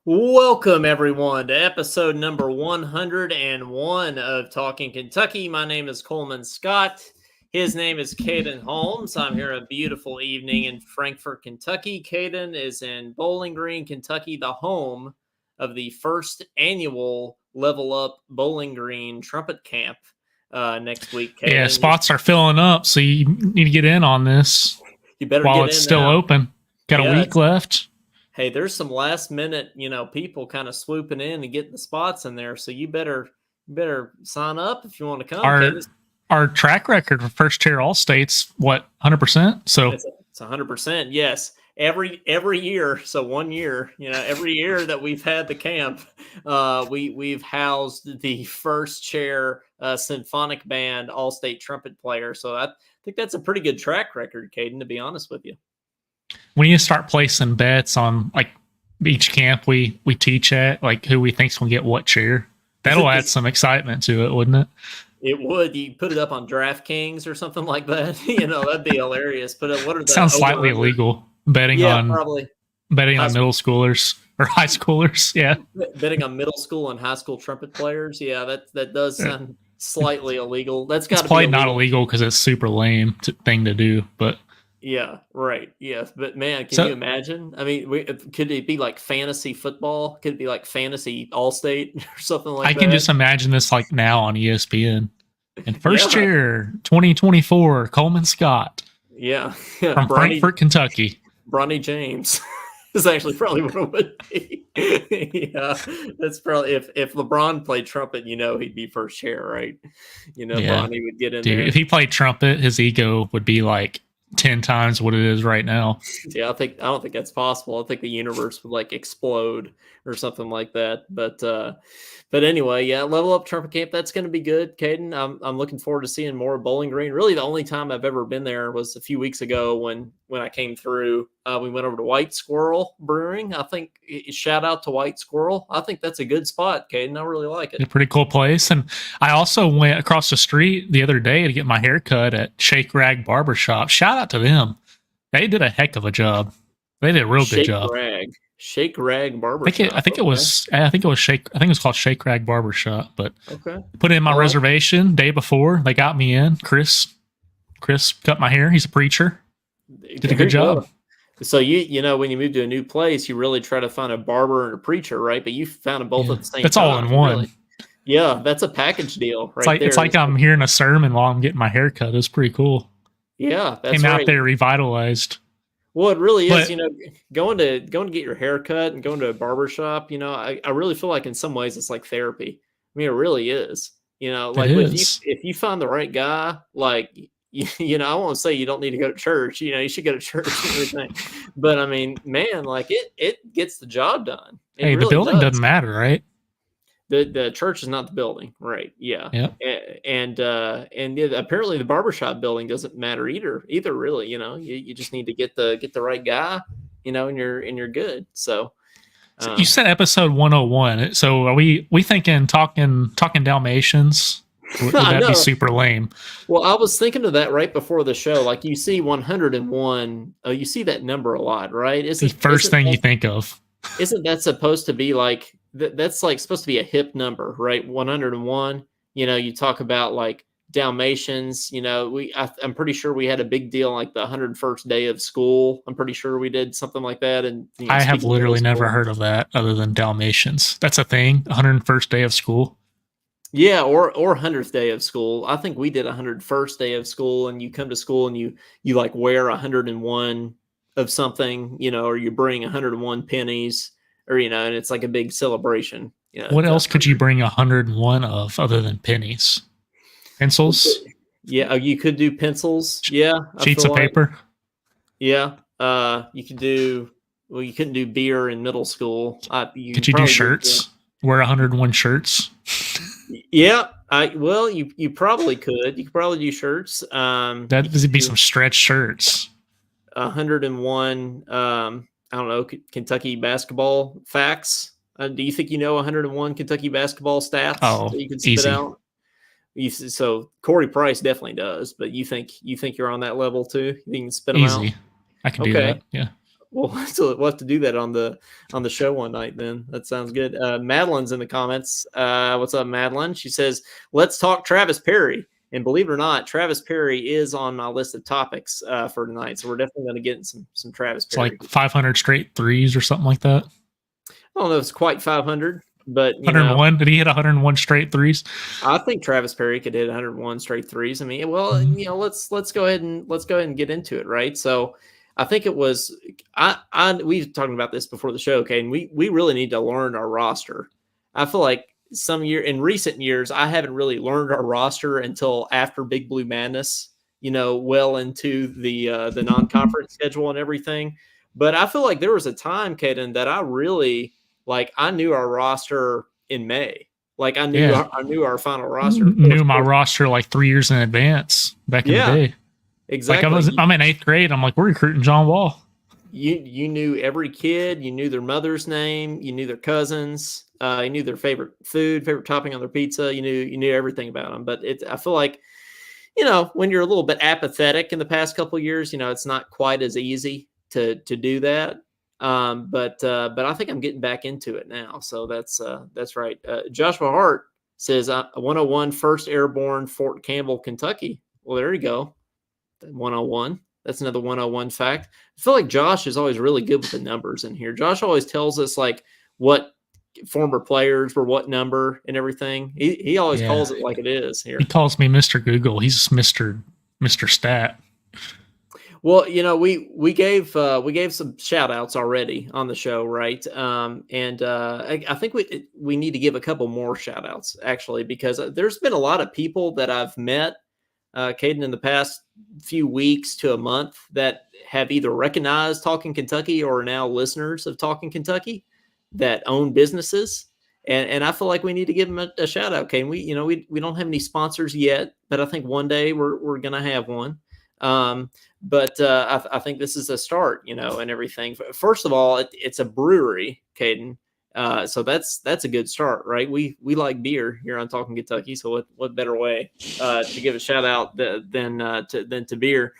Welcome, everyone, to episode number 101 of Talking Kentucky. My name is Coleman Scott. His name is Caden Holmes. I'm here a beautiful evening in Frankfort, Kentucky. Caden is in Bowling Green, Kentucky, the home of the first annual Level Up Bowling Green Trumpet Camp next week. Caden, yeah, spots are filling up, so you need to get in on this you better while get it's in still now. open. Got a week left. Hey, there's some last minute, people kind of swooping in and getting the spots in there. So you better sign up if you want to come. Our track record for first tier all states, what, 100%? So it's 100%. Yes. Every year. So 1 year, every year that we've had the camp, we've housed the first chair symphonic band all state trumpet player. So I think that's a pretty good track record, Caden, to be honest with you. We need to start placing bets on like each camp we teach at, like who we think's gonna get what chair. That'll add some excitement to it, wouldn't it? It would. You put it up on DraftKings or something like that. That'd be hilarious. But what are the sounds slightly illegal betting on probably betting on middle schoolers or high schoolers? Yeah, betting on middle school and high school trumpet players. Yeah, that does sound slightly illegal. That's got to be probably not illegal because it's super lame thing to do, but. Yeah, right. Yes, but man, can you imagine? I mean, could it be like fantasy football? Could it be like fantasy All-State or something like that? I can just imagine this like now on ESPN. And first year, 2024, Coleman Scott. Yeah. From Frankfort, Kentucky. Bronny James is actually probably what it would be. Yeah, that's probably if LeBron played trumpet, he'd be first chair, right? Bronny would get in there. If he played trumpet, his ego would be like 10 times what it is right now. Yeah, I don't think that's possible. I think the universe would like explode or something like that. But anyway, yeah, Level Up Trumpet Camp, that's going to be good, Caden. I'm looking forward to seeing more Bowling Green. Really, the only time I've ever been there was a few weeks ago when I came through. We went over to White Squirrel Brewing. I think shout out to White Squirrel. I think that's a good spot, Caden. I really like it. A pretty cool place. And I also went across the street the other day to get my hair cut at Shake Rag Barbershop. Shout out to them. They did a heck of a job. They did a real good job. Shake Rag Barbershop. I think it was called Shake Rag Barbershop, but okay. Put in my reservation day before. They got me in. Chris cut my hair. He's a preacher. Did a good job. So when you move to a new place, you really try to find a barber and a preacher, right? But you found them both at the same time. That's all in one. Really. Yeah, that's a package deal, right? It's like I'm hearing a sermon while I'm getting my hair cut. It's pretty cool. Yeah, that's Came out there revitalized. Well, it really is, going to get your hair cut and going to a barbershop, I really feel like in some ways it's like therapy. I mean, it really is. Like if you find the right guy, like, I won't say you don't need to go to church, you should go to church and everything. But I mean, man, like it gets the job done. Hey, the building doesn't matter, right? The church is not the building, right? Yeah. And apparently the barbershop building doesn't matter either really. You just need to get the right guy, and you're good. So you said episode 101. So are we thinking talking Dalmatians? Would that be super lame? Well, I was thinking of that right before the show. Like you see 101, you see that number a lot, right? It's the first thing you think of. Isn't that supposed to be like that's like supposed to be a hip number, right? 101. You talk about like Dalmatians. I'm pretty sure we had a big deal like the 101st day of school. I'm pretty sure we did something like that. And I have literally never heard of that other than Dalmatians. That's a thing. 101st day of school. Yeah, or 100th day of school. I think we did 101st day of school, and you come to school and you like wear 101 of something, or you bring 101 pennies, or and it's like a big celebration. What else could you bring 101 of other than pennies? Pencils? Yeah, you could do pencils. Yeah, sheets of paper. Yeah, you could do. Well, you couldn't do beer in middle school. Could you do shirts? Wear 101 shirts. Yeah, you probably could. You could probably do shirts. That'd be some stretch shirts. 101. I don't know, Kentucky basketball facts. Do you think 101 Kentucky basketball stats? Oh, that you can spit easy. Out? So Corey Price definitely does, but you think you're on that level too? You can spit them out. Easy. I can do that. Yeah. we'll have to do that on the show one night. Then that sounds good. Madeline's in the comments. What's up, Madeline? She says, "Let's talk Travis Perry." And believe it or not, Travis Perry is on my list of topics for tonight. So we're definitely going to get some Travis Perry. It's like 500 straight threes or something like that. I don't know if it's quite 500, but 101. Did he hit 101 straight threes? I think Travis Perry could hit 101 straight threes. I mean, well, let's go ahead and get into it, right? So I think it was we've talked about this before the show, okay, and we really need to learn our roster. I feel like in recent years, I haven't really learned our roster until after Big Blue Madness, well into the non-conference schedule and everything. But I feel like there was a time, Caden, that I really I knew our roster in May. Like I knew our final roster. Knew my roster like 3 years in advance back in the day. Exactly. Like I'm in 8th grade. I'm like, we're recruiting John Wall. You knew every kid. You knew their mother's name. You knew their cousins. You knew their favorite food, favorite topping on their pizza. You knew everything about them. But I feel like, when you're a little bit apathetic in the past couple of years, it's not quite as easy to do that. But I think I'm getting back into it now. So that's right. Joshua Hart says 101 First Airborne, Fort Campbell, Kentucky. Well, there you go. 101. That's another 101 fact. I feel like Josh is always really good with the numbers in here. Josh always tells us what former players were what number and everything. He always calls it like it is here. He calls me Mr. Google. He's Mr. Stat. Well, we gave some shout outs already on the show, right? I think we need to give a couple more shout outs actually, because there's been a lot of people that I've met, Caden, in the past few weeks to a month that have either recognized Talkin Kentucky or are now listeners of Talkin Kentucky that own businesses. And I feel like we need to give them a shout out, Caden. We don't have any sponsors yet, but I think one day we're going to have one. But I think this is a start, and everything. First of all, it's a brewery, Caden. So that's a good start, right? We like beer here on Talkin Kentucky. So what better way to give a shout out than to beer?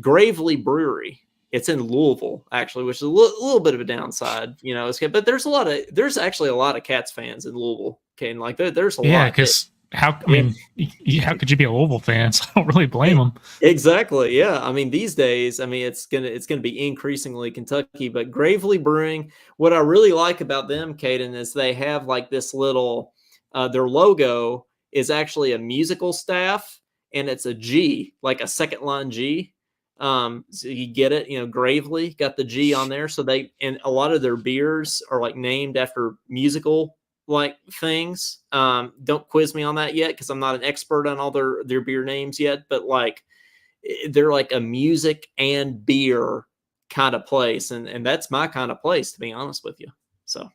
Gravely Brewery. It's in Louisville, actually, which is a little bit of a downside, but there's actually a lot of Cats fans in Louisville, Caden. There's a lot. Yeah, because how could you be a Louisville fan? So I don't really blame them. Exactly. Yeah. I mean, these days, it's gonna be increasingly Kentucky, but Gravely Brewing. What I really like about them, Caden, is they have this little. Their logo is actually a musical staff, and it's a G, like a second line G. So you get it, Gravely got the G on there. So and a lot of their beers are named after musical things. Don't quiz me on that yet, because I'm not an expert on all their beer names yet, but they're a music and beer kind of place, and that's my kind of place, to be honest with you. So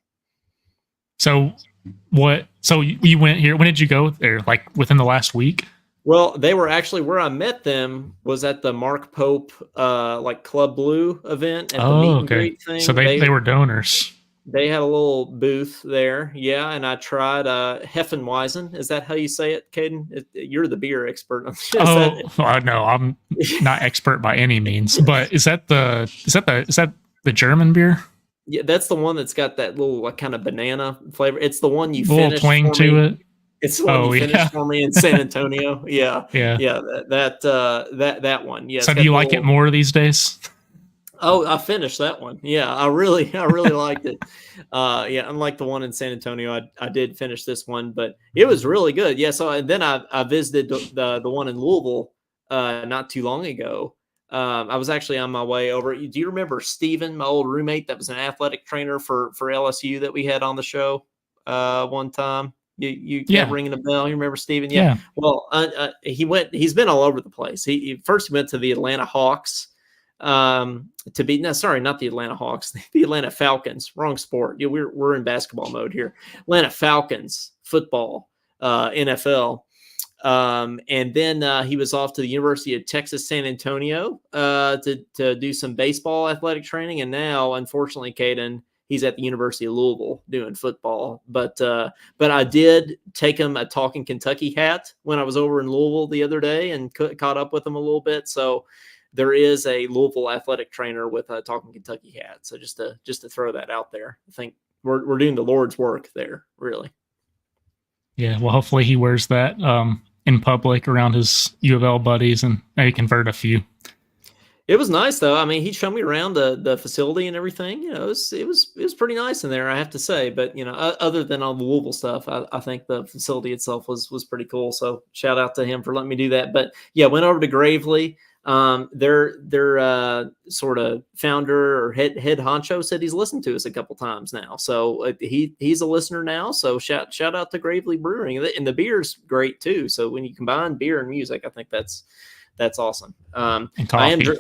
you went here, when did you go there? Within the last week? Well, they were actually, where I met them was at the Mark Pope Club Blue event at the meet and greet thing. So they were donors. They had a little booth there, yeah, and I tried Heffenweisen. Is that how you say it, Caden? You're the beer expert. No, I'm not expert by any means. But is that the German beer? Yeah, that's the one that's got that little kind of banana flavor. It's the one you finished twang to it. It's the one you finished for me in San Antonio. Yeah, yeah. That one. Yeah. So do you like it more these days? Oh, I finished that one. Yeah, I really liked it. Unlike the one in San Antonio, I did finish this one, but it was really good. Yeah. So and then I visited the one in Louisville not too long ago. I was actually on my way over. Do you remember Steven, my old roommate that was an athletic trainer for LSU that we had on the show one time? You ringing a bell? You remember Steven? Yeah. Well, he's been all over the place. He first went to the Atlanta Hawks. Not the Atlanta Hawks, the Atlanta Falcons. Wrong sport. Yeah, we're in basketball mode here. Atlanta Falcons football, NFL. And then he was off to the University of Texas San Antonio to do some baseball athletic training, and now, unfortunately, Caden, he's at the University of Louisville doing football. But I did take him a Talkin Kentucky hat when I was over in Louisville the other day and caught up with him a little bit. So there is a Louisville athletic trainer with a Talkin Kentucky hat. So just to throw that out there, I think we're doing the Lord's work there, really. Yeah, well, hopefully he wears that in public around his U of L buddies and maybe convert a few. It was nice though. I mean, he showed me around the facility and everything. You know, it was pretty nice in there, I have to say. But you know, other than all the Louisville stuff, I think the facility itself was pretty cool. So shout out to him for letting me do that. But yeah, went over to Gravely. Their sort of founder or head honcho said he's listened to us a couple times now. So he's a listener now. So shout out to Gravely Brewing, and the beer's great too. So when you combine beer and music, I think that's awesome. And coffee.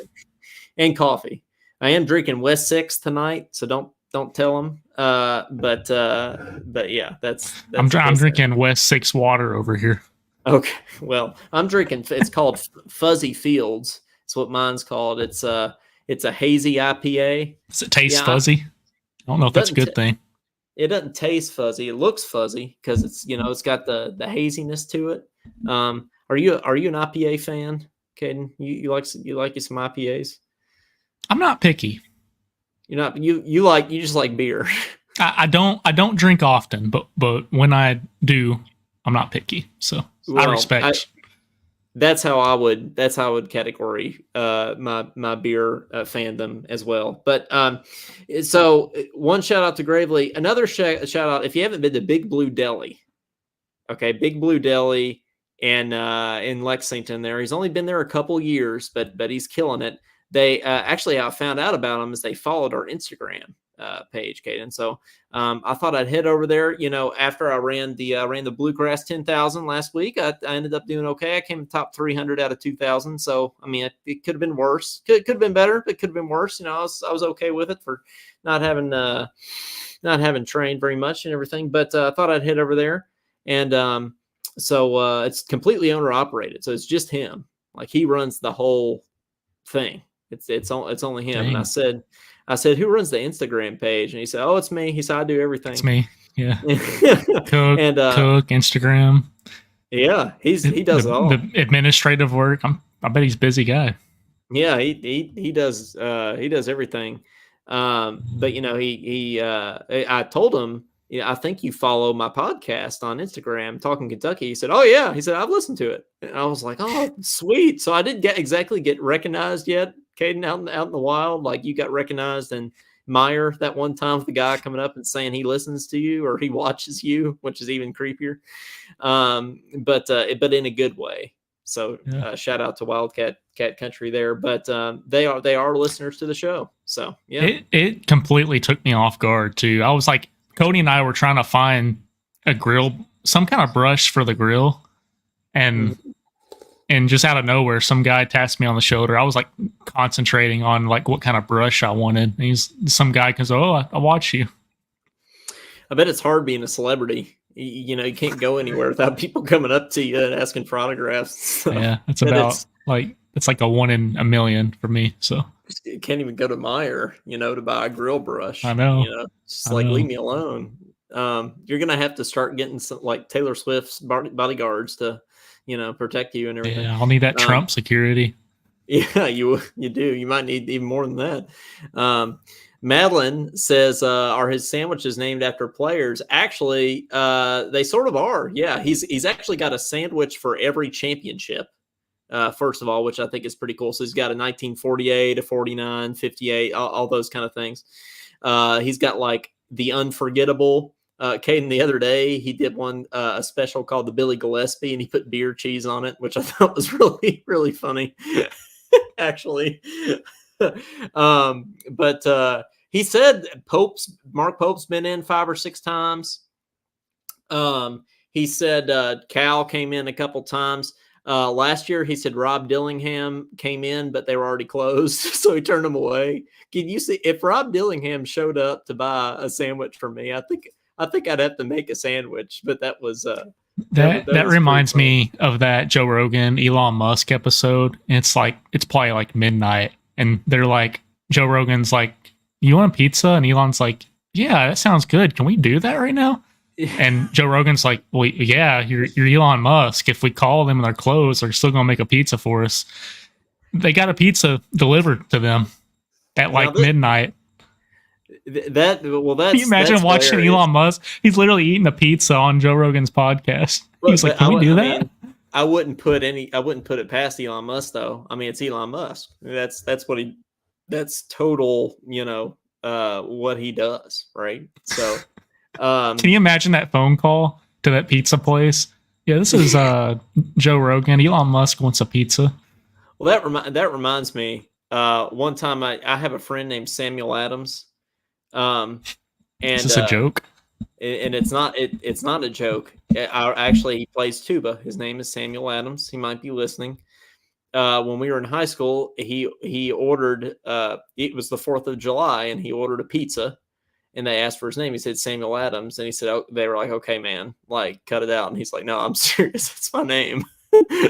And coffee. I am drinking West 6 tonight, so don't tell them. But yeah, that's I'm drinking West 6 water over here. Okay, well, I'm drinking. It's called Fuzzy Fields. It's what mine's called. It's a hazy IPA. Does it taste fuzzy? I don't know if that's a good thing. It doesn't taste fuzzy. It looks fuzzy because it's got the haziness to it. Are you an IPA fan, Caden? You like some IPAs? I'm not picky. You're not. You just like beer. I don't drink often, but when I do, I'm not picky. So I respect. That's how I would category my beer fandom as well. But so one shout out to Gravely. Another shout out, if you haven't been to Big Blue Deli, okay, Big Blue Deli and in Lexington there. He's only been there a couple years, but he's killing it. They actually, I found out about him as they followed our Instagram page, Caden. So I thought I'd head over there. You know, after I ran the Bluegrass 10,000 last week, I ended up doing okay. I came top 300 out of 2,000. So I mean, it could have been worse. Could have been better, but could have been worse. You know, I was okay with it for not having trained very much and everything. But I thought I'd head over there, and so it's completely owner operated. So it's just him. Like he runs the whole thing. It's only him. Dang. And I said, who runs the Instagram page? And he said, oh, it's me. He said, I do everything. It's me. Yeah. Cook, Instagram. Yeah, he does it all. The administrative work. I bet he's a busy guy. Yeah, he does everything. But you know, I told him, I think you follow my podcast on Instagram, Talkin Kentucky. He said, oh yeah. He said, I've listened to it. And I was like, oh, sweet. So I didn't get recognized yet, Caden, out in the wild. Like you got recognized in Meyer that one time with the guy coming up and saying he listens to you or he watches you, which is even creepier. But in a good way. So shout out to Wildcat Country there. But they are listeners to the show. So yeah, it completely took me off guard too. I was like, Cody and I were trying to find a grill, some kind of brush for the grill, and just out of nowhere, some guy tapped me on the shoulder. I was like concentrating on like what kind of brush I wanted. And some guy goes, "Oh, I watch you." I bet it's hard being a celebrity. You know, you can't go anywhere without people coming up to you and asking for autographs. So, yeah, it's like a 1 in a million for me. So you can't even go to Meyer, you know, to buy a grill brush. I know. You know, just leave me alone. You're gonna have to start getting some like Taylor Swift's bodyguards to, you know, protect you and everything. Yeah, I'll need that Trump security. Yeah, you do. You might need even more than that. Madeline says, are his sandwiches named after players? Actually, they sort of are. Yeah, he's actually got a sandwich for every championship. First of all, which I think is pretty cool. So he's got a 1948, a 49, 58, all those kind of things. He's got like the unforgettable. Caden, the other day, he did one, a special called the Billy Gillespie, and he put beer cheese on it, which I thought was really, really funny, actually. But he said Mark Pope's been in 5 or 6 times. He said Cal came in a couple times. Last year, he said Rob Dillingham came in, but they were already closed, so he turned them away. Can you see if Rob Dillingham showed up to buy a sandwich from me? I think I'd have to make a sandwich, but that was that reminds me of that Joe Rogan Elon Musk episode. It's probably like midnight, and they're like, Joe Rogan's like, "You want a pizza?" And Elon's like, "Yeah, that sounds good. Can we do that right now?" And Joe Rogan's like, "Well, yeah, you're Elon Musk. If we call them and they're closed, they're still gonna make a pizza for us." they got a pizza delivered to them at Now like midnight. that well, Can you imagine that's watching hilarious. Elon Musk? He's literally eating a pizza on Joe Rogan's podcast. He's like, But "Can we do I that?" mean, I wouldn't put it past Elon Musk though. I mean, it's Elon Musk. That's what he that's total, what he does, right? So, Can you imagine that phone call to that pizza place? Yeah, this is Joe Rogan. Elon Musk wants a pizza. well, that reminds me. One time I have a friend named Samuel Adams, um, Is and this a joke? it's not a joke. Actually, he plays tuba. His name is Samuel Adams. He might be listening. When we were in high school, he ordered. It was the 4th of July, and he ordered a pizza. And they asked for his name. He said Samuel Adams, and he said, "Oh," they were like, "Okay, man, like cut it out." And he's like, "No, I'm serious. That's my name."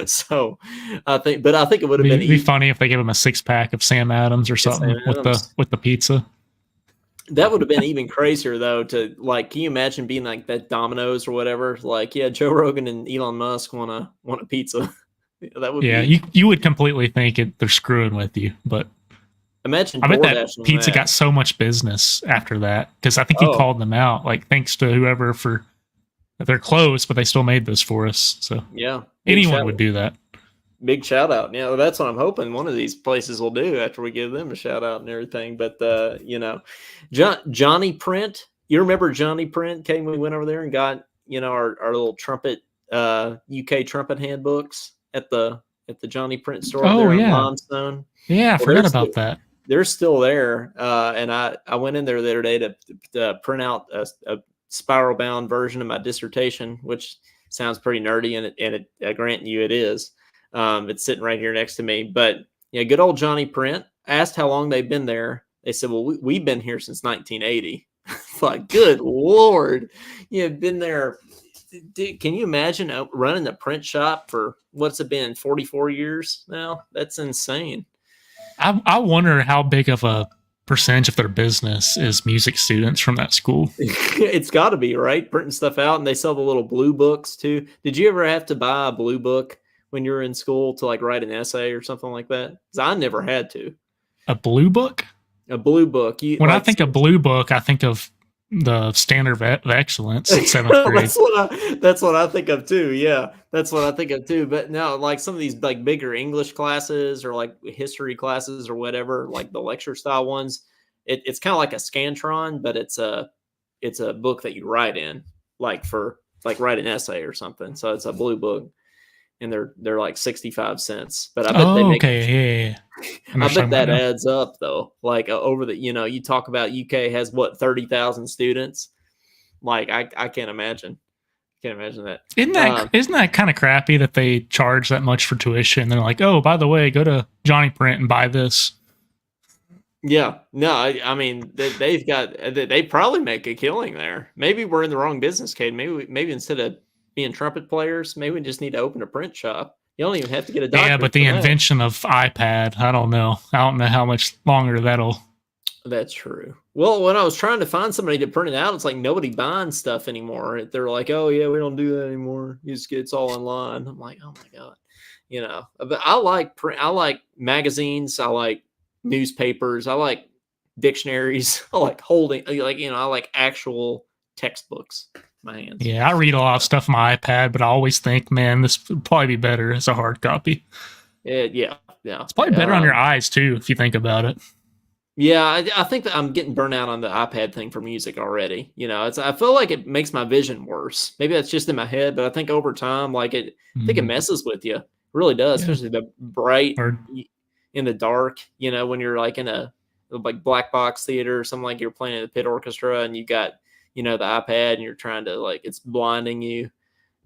So I think it would have been It'd be funny if they gave him a 6-pack of Sam Adams or Sam something Adams. with the pizza. That would have been even crazier though. To like, can you imagine being like that Domino's or whatever? Like, yeah, Joe Rogan and Elon Musk want a pizza. That would Yeah, be. you would completely think they're screwing with you, but Imagine I bet that DoorDash on pizza that. got so much business after that because I think he Oh called them out, like thanks to whoever for they're closed, but they still made this for us. So yeah, anyone would do that. big shout out. Yeah, that's what I'm hoping one of these places will do after we give them a shout out and everything. But Johnny Print, you remember Johnny Print came when we went over there and got our little trumpet UK trumpet handbooks at the Johnny Print store over Oh there in yeah, Limestone. yeah, I Well, forgot about that. they're still there, and I went in there the other day to print out a spiral bound version of my dissertation, which sounds pretty nerdy, and I grant you it is. It's sitting right here next to me. But yeah, good old Johnny Print. Asked how long they've been there. They said, "Well, we've been here since 1980." Like, good Lord, you've been there. Can you imagine running a print shop for what's it been 44 years now? That's insane. I wonder how big of a percentage of their business is music students from that school. It's got to be, right? Printing stuff out, and they sell the little blue books too. Did you ever have to buy a blue book when you were in school to like write an essay or something like that? Because I never had to. A blue book? A blue book. You When I like think of blue book, I think of the standard of excellence, 7th grade. that's what I think of too. Yeah, that's what I think of too. But no, like some of these like bigger English classes or like history classes or whatever, like the lecture style ones, it's kind of like a Scantron, but it's a book that you write in, like for like write an essay or something. So it's a blue book, and they're like 65 cents. But I bet they make. Okay, yeah. I bet that adds up though. Like over the, you talk about UK has what 30,000 students. Like I can't imagine. Can't imagine that. Isn't that kind of crappy that they charge that much for tuition? They're like, oh, by the way, go to Johnny Print and buy this. Yeah, no, I mean they probably make a killing there. Maybe we're in the wrong business, Cade. Maybe instead of being trumpet players, maybe we just need to open a print shop. You don't even have to get a doctorate. Yeah, but the invention of iPad, I don't know how much longer that'll. That's true. Well, when I was trying to find somebody to print it out, it's like nobody buying stuff anymore. They're like, "Oh yeah, we don't do that anymore. It's all online." I'm like, "Oh my god," But I like print. I like magazines. I like newspapers. I like dictionaries. I like I like actual textbooks in my hands. Yeah, I read a lot of stuff on my iPad, but I always think, man, this would probably be better as a hard copy. Yeah. It's probably better on your eyes too, if you think about it. Yeah, I think that I'm getting burnt out on the iPad thing for music already. I feel like it makes my vision worse. Maybe that's just in my head, but I think over time, I think it messes with you. It really does, especially the bright in the dark. When you're like in a like black box theater or something, like you're playing in the pit orchestra and you got the iPad and you're trying to it's blinding you.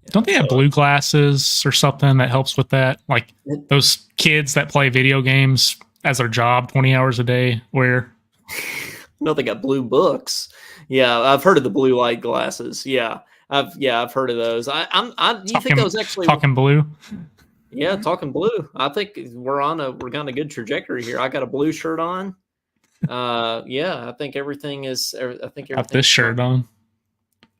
Don't they have blue glasses or something that helps with that? Like those kids that play video games as their job 20 hours a day where no, they got blue books. Yeah, I've heard of the blue light glasses. Yeah, I've heard of those. You think those actually Talkin blue? Yeah, Talkin blue. I think we're on a good trajectory here. I got a blue shirt on. Yeah, I think everything is. I think everything. Got this shirt on.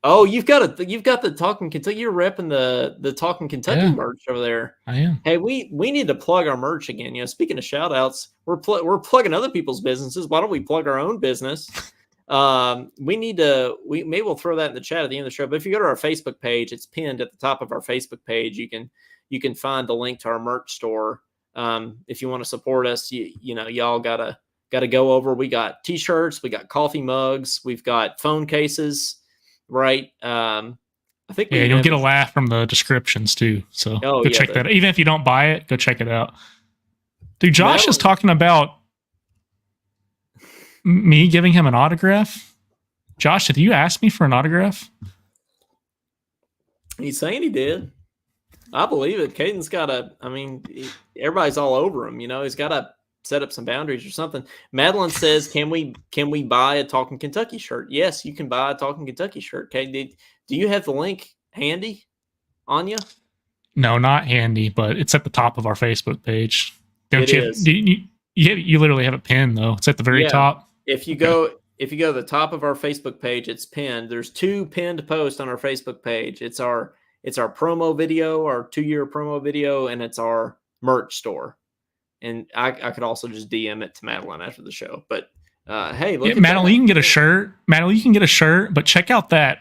Oh, you've got the Talkin Kentucky. You're repping the Talkin Kentucky Yeah, merch over there. I am. Hey, we need to plug our merch again. Speaking of shout outs, we're plugging other people's businesses. Why don't we plug our own business? Maybe we'll throw that in the chat at the end of the show. But if you go to our Facebook page, it's pinned at the top of our Facebook page. You can find the link to our merch store. If you want to support us, y'all gotta go over. We got t-shirts, we got coffee mugs, we've got phone cases, right? I think Yeah, you'll get a laugh from the descriptions too. So go check that out. Even if you don't buy it, go check it out. Dude, Josh is talking about me giving him an autograph. Josh, did you ask me for an autograph? He's saying he did. I believe it. Caden's got everybody's all over him. He's got to set up some boundaries or something. Madeline says, "Can we buy a Talkin Kentucky shirt?" Yes, you can buy a Talkin Kentucky shirt. Okay, do you have the link handy on you? No, not handy, but it's at the top of our Facebook page. It is. You literally have it pinned though. It's at the very top. If you go to the top of our Facebook page, it's pinned. There's 2 pinned posts on our Facebook page. It's our promo video, our 2-year promo video, and it's our merch store. And I could also just DM it to Madeline after the show. But hey, look, Madeline, you can get a shirt. Madeline, you can get a shirt, but check out that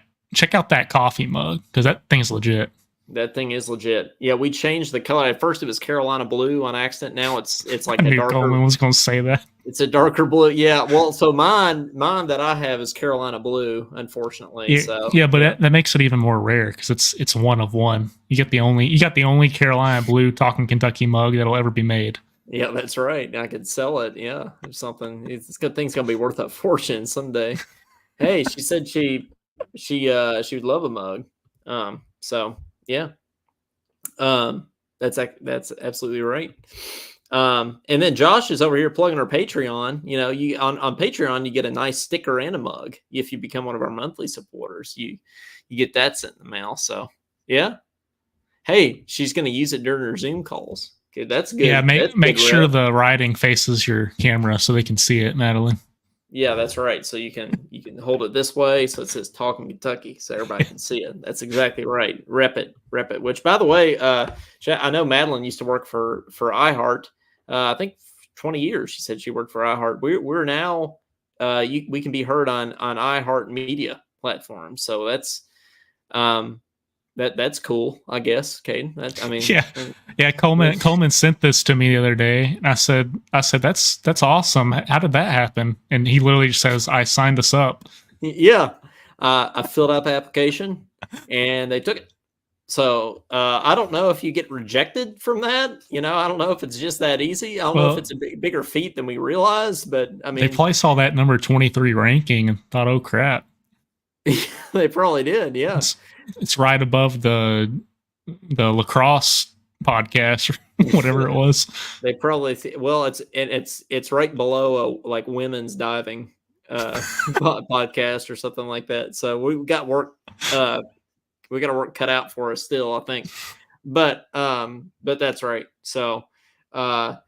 coffee mug because that thing's legit. That thing is legit. Yeah, we changed the color. At first, it was Carolina blue on accident. Now it's like a darker. Coleman was going to say that. It's a darker blue. Yeah. Well, so mine that I have is Carolina blue, unfortunately. Yeah, but that makes it even more rare because it's one of one. You got the only Carolina blue Talkin Kentucky mug that'll ever be made. Yeah, that's right. I could sell it. Yeah, or something. It's good thing's gonna be worth a fortune someday. Hey, she said she would love a mug. So yeah. That's absolutely right. And then Josh is over here plugging our Patreon. You on Patreon you get a nice sticker and a mug if you become one of our monthly supporters. You get that sent in the mail. So yeah. Hey, she's gonna use it during her Zoom calls. Okay, that's good. Yeah, make sure the writing faces your camera so they can see it, Madeline. Yeah, that's right. So you can hold it this way so it says Talkin Kentucky so everybody can see it. That's exactly right. Rep it. Which, by the way, I know Madeline used to work for iHeart. I think 20 years. She said she worked for iHeart. We're now we can be heard on iHeart media platforms. So that's cool, I guess. Caden. Yeah. Coleman sent this to me the other day, and I said that's awesome. How did that happen? And he literally just says, "I signed this up." Yeah, I filled out the application, and they took it. So I don't know if you get rejected from that. I don't know if it's just that easy. I don't know if it's a bigger feat than we realize. But they probably saw that number 23 ranking and thought, "Oh crap." They probably did. Yeah. It's right above the lacrosse podcast or whatever it was. They probably it's right below a like women's diving podcast or something like that. So we got work cut out for us still, I think. But that's right. So another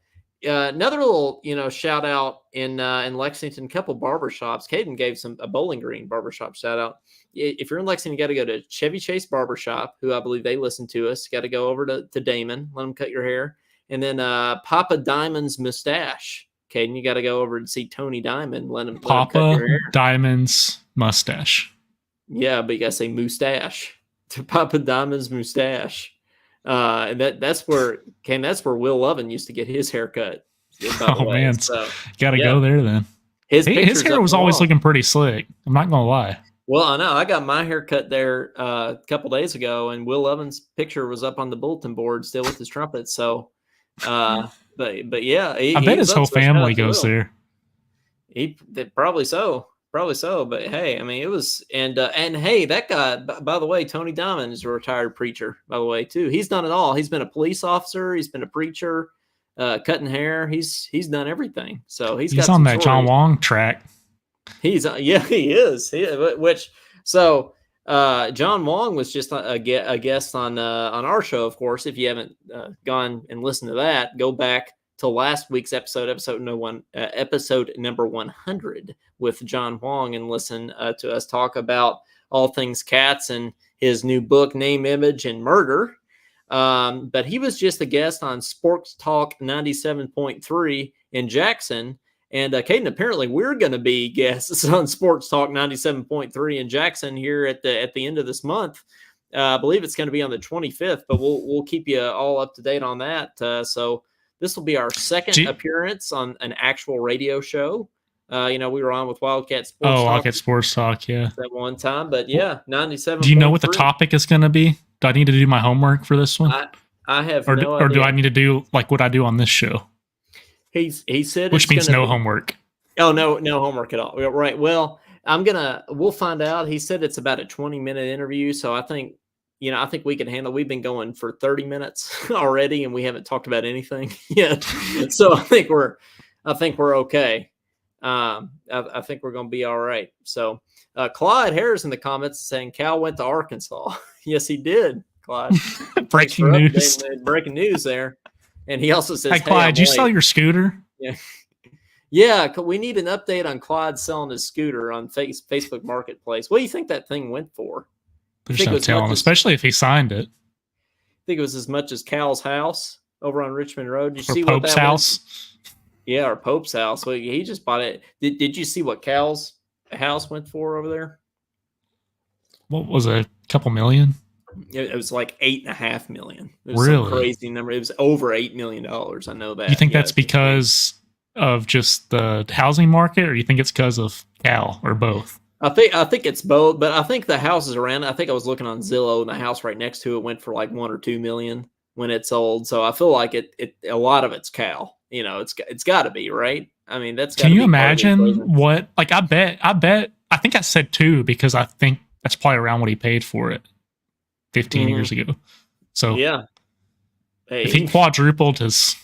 little shout out in Lexington, a couple barbershops. Caden gave a Bowling Green barbershop shout out. If you're in Lexington, you got to go to Chevy Chase Barbershop, who I believe they listen to us. Got to go over to Damon, let him cut your hair. And then Papa Diamond's Mustache. Caden, you got to go over and see Tony Diamond, let him cut your hair. Diamond's Mustache. Yeah, but you got to say mustache. To Papa Diamond's Mustache. And that's where Will Lovin used to get his haircut. Man, so got to go there then. His hair was always looking pretty slick. I'm not gonna lie. Well, I know I got my hair cut there a couple days ago, and Will Lovin's picture was up on the bulletin board still with his trumpet. So, but yeah, I bet his whole family goes there. Probably so. But hey, it was and hey, that guy, by the way, Tony Diamond is a retired preacher, by the way, too. He's done it all. He's been a police officer, he's been a preacher, cutting hair. He's done everything. So he's got on that stories. John Wong track. He is. John Wong was just a guest on our show, of course. If you haven't gone and listened to that, go back to last week's episode number 100 with John Wong, and listen to us talk about all things cats and his new book, Name, Image, and Murder. But he was just a guest on Sports Talk 97.3 in Jackson. And Caden, apparently we're going to be guests on Sports Talk 97.3 in Jackson here at the end of this month. I believe it's going to be on the 25th, but we'll keep you all up to date on that. So this will be our second appearance on an actual radio show. We were on with Wildcat Sports Talk. Wildcat Sports Talk, yeah. That one time, but yeah, 97. Do you know what the topic is going to be? Do I need to do my homework for this one? I have no idea. Or do I need to do like what I do on this show? He said, which means no homework. Oh, no homework at all. Right. Well, we'll find out. He said it's about a 20-minute interview. So I think we can handle, we've been going for 30 minutes already and we haven't talked about anything yet. So I think we're okay. I think we're going to be all right. So Clyde Harris in the comments saying Cal went to Arkansas. Yes, he did, Clyde. Breaking news. Breaking news there. And he also says, hey, Clyde, did you sell your scooter? Yeah. Yeah, we need an update on Clyde selling his scooter on Facebook Marketplace. What do you think that thing went for? There's no telling, especially if he signed it. I think it was as much as Cal's house over on Richmond Road. Did you see Pope's what that house? Was? Yeah, or Pope's house. Well, he just bought it. Did you see what Cal's house went for over there? What was it? A couple million? It was like $8.5 million. It was really? Some crazy number. It was over $8 million. I know that. You think that's because of just the housing market, or you think it's because of Cal, or both? I think it's both, but I think the houses around. I think I was looking on Zillow, and the house right next to it went for like $1 or $2 million when it sold. So I feel like it a lot of it's Cal. It's got to be, right. I mean, that's. Can you imagine what? Like, I bet. I think I said 2 because I think that's probably around what he paid for it 15 years ago. So yeah, hey, if he quadrupled his,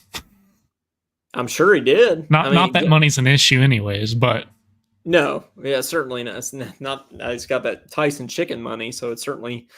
I'm sure he did. Not that money's an issue, anyways. But no, yeah, certainly not. It's not. He's got that Tyson chicken money, so it's certainly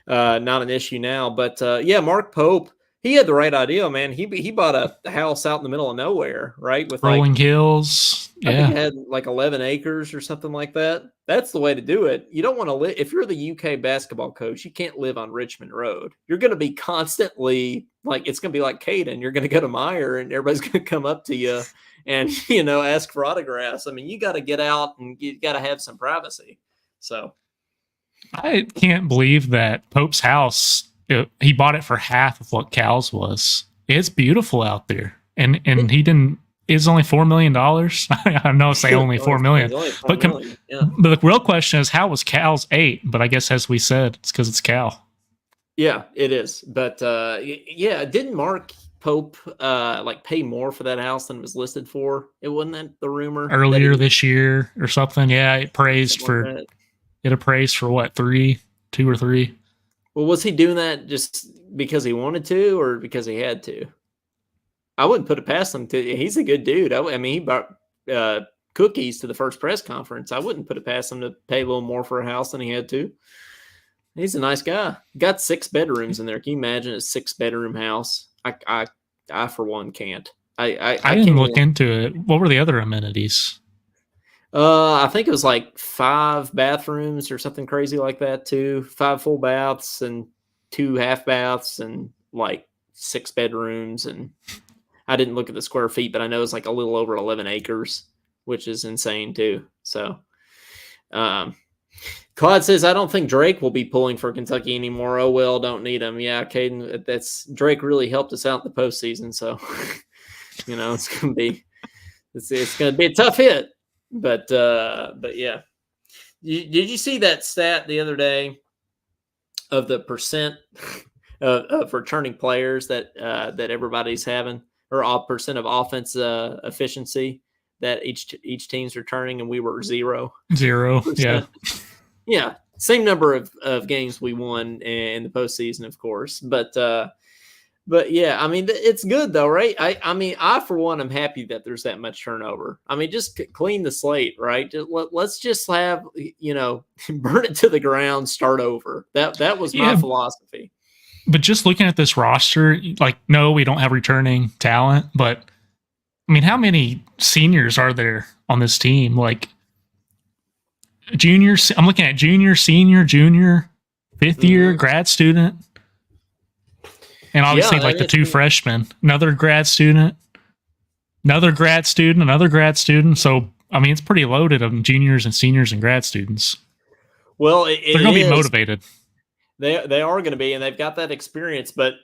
not an issue now. But yeah, Mark Pope. He had the right idea, man. He bought a house out in the middle of nowhere, right? With rolling hills. I think it had like 11 acres or something like that. That's the way to do it. You don't want to live. If you're the UK basketball coach, you can't live on Richmond Road. You're going to be constantly it's going to be like Caden. You're going to go to Meyer and everybody's going to come up to you and, ask for autographs. I mean, you got to get out and you got to have some privacy. So I can't believe that Pope's house, he bought it for half of what Cal's was. It's beautiful out there. And he didn't, it's only $4 million. I know say only $4 million. But the real question is, how was Cal's 8? But I guess, as we said, it's because it's Cal. Yeah, it is. But yeah, didn't Mark Pope pay more for that house than it was listed for? It wasn't that the rumor earlier this year or something. Yeah, it appraised for what, 2 or 3. Well, was he doing that just because he wanted to, or because he had to? I wouldn't put it past him. He's a good dude. I mean, he bought cookies to the first press conference. I wouldn't put it past him to pay a little more for a house than he had to. He's a nice guy. Got 6 bedrooms in there. Can you imagine a 6-bedroom house? I for one can't. I didn't look into it. What were the other amenities? I think it was like 5 bathrooms or something crazy like that too. 5 full baths and 2 half baths and like 6 bedrooms. And I didn't look at the square feet, but I know it's like a little over 11 acres, which is insane too. So, Claude says, I don't think Drake will be pulling for Kentucky anymore. Oh, well, don't need him. Yeah, Caden, Drake really helped us out in the postseason. So, it's going to be a tough hit. But yeah, did you see that stat the other day of the percent of returning players that everybody's having, or percent of offense efficiency that each team's returning, and we were 0%. Yeah, same number of games we won in the postseason, of course, But yeah, I mean, it's good though, right? I mean, I for one am happy that there's that much turnover. I mean, just clean the slate, right? Let's just have, burn it to the ground, start over. That was my philosophy. But just looking at this roster, no, we don't have returning talent, but I mean, how many seniors are there on this team? junior. I'm looking at junior, senior, junior, fifth year grad student, and obviously like the two freshmen, another grad student, another grad student, another grad student. So I mean, it's pretty loaded of juniors and seniors and grad students. Well, they're going to be motivated. They are going to be, and they've got that experience. But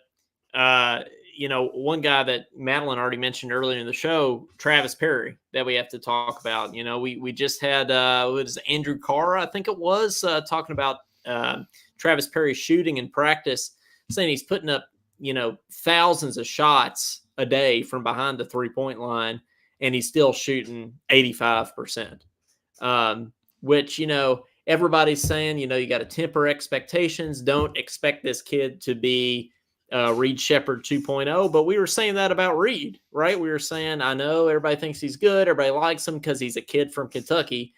one guy that Madeline already mentioned earlier in the show, Travis Perry, that we have to talk about. We just had what is Andrew Carr, I think it was, talking about Travis Perry shooting in practice, saying he's putting up thousands of shots a day from behind the 3-point line, and he's still shooting 85%. Which everybody's saying, you got to temper expectations. Don't expect this kid to be Reed Shepherd 2.0, but we were saying that about Reed, right? We were saying, I know everybody thinks he's good. Everybody likes him because he's a kid from Kentucky.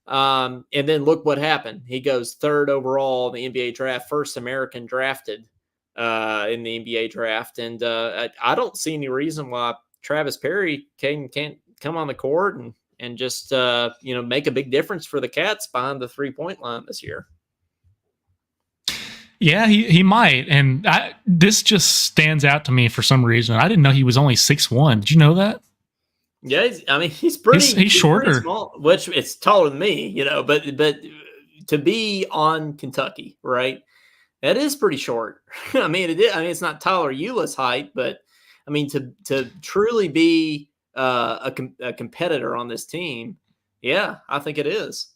And then look what happened. He goes third overall in the NBA draft, first American drafted in the NBA draft. And I don't see any reason why Travis Perry can't come on the court and just, make a big difference for the Cats behind the 3-point line this year. Yeah, he might. And this just stands out to me for some reason. I didn't know he was only 6'1". Did you know that? Yeah, he's pretty. He's shorter, pretty small, which it's taller than me, But to be on Kentucky, right? That is pretty short. I mean, it's not Tyler Eulis height, but I mean to truly be a competitor on this team, yeah, I think it is.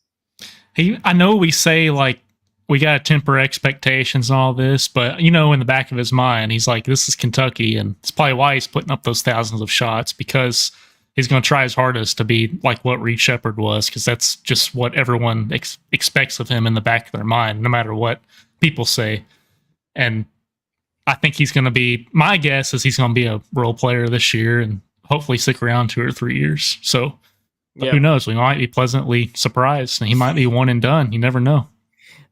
I know we say like we got to temper expectations and all this, but in the back of his mind, he's like, this is Kentucky, and it's probably why he's putting up those thousands of shots, because he's going to try his hardest to be like what Reed Shepherd was, because that's just what everyone expects of him in the back of their mind, no matter what people say. And I think he's going to be, my guess is he's going to be a role player this year and hopefully stick around 2 or 3 years. So who knows? We might be pleasantly surprised, and he might be one and done. You never know.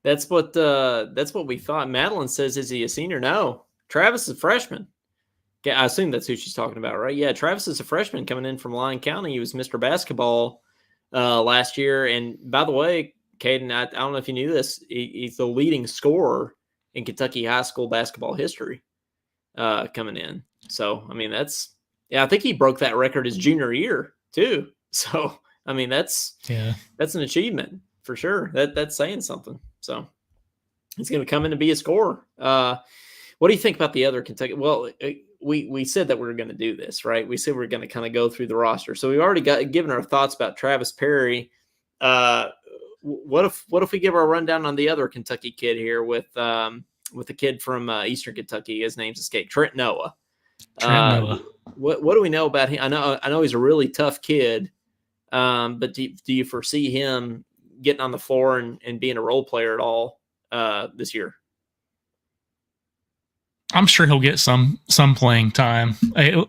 That's what we thought. Madeline says, is he a senior? No, Travis is a freshman. Yeah, I assume that's who she's talking about, right? Yeah, Travis is a freshman coming in from Lyon County. He was Mr. Basketball last year. And by the way, Caden, I don't know if you knew this, he's the leading scorer in Kentucky high school basketball history coming in. So, I mean, I think he broke that record his junior year too. So, I mean, that's an achievement for sure. That's saying something. So he's going to come in and be a scorer. What do you think about the other Kentucky? Well, we said that we were going to do this, right? We said we are going to kind of go through the roster. So we've already given our thoughts about Travis Perry. What if we give our rundown on the other Kentucky kid here with the kid from Eastern Kentucky? His name's escaped, Trent Noah. What do we know about him? I know he's a really tough kid, but do you foresee him getting on the floor and being a role player at all this year? I'm sure he'll get some playing time.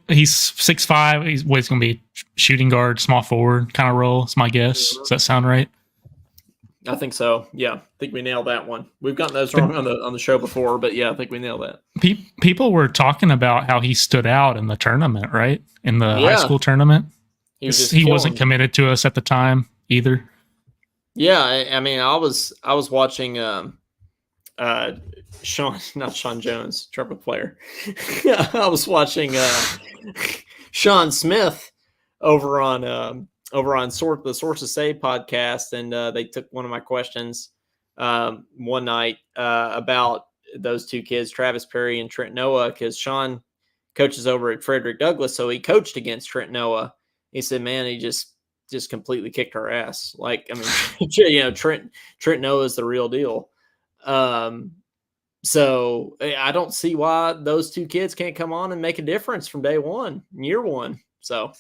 He's 6'5". He's going to be shooting guard, small forward kind of role. It's my guess. Does that sound right? I think so. Yeah, I think we nailed that one. We've gotten those wrong on the show before, but yeah, I think we nailed that. People were talking about how he stood out in the tournament, right? In the high school tournament. He wasn't committed to us at the time either. Yeah, I mean, I was watching Sean Jones, trumpet player. I was watching Sean Smith over on the Sources Say podcast, and they took one of my questions one night about those two kids, Travis Perry and Trent Noah, because Sean coaches over at Frederick Douglass, so he coached against Trent Noah. He said, man, he just completely kicked our ass. Like, I mean, Trent Noah is the real deal. So I don't see why those two kids can't come on and make a difference from day one, year one. So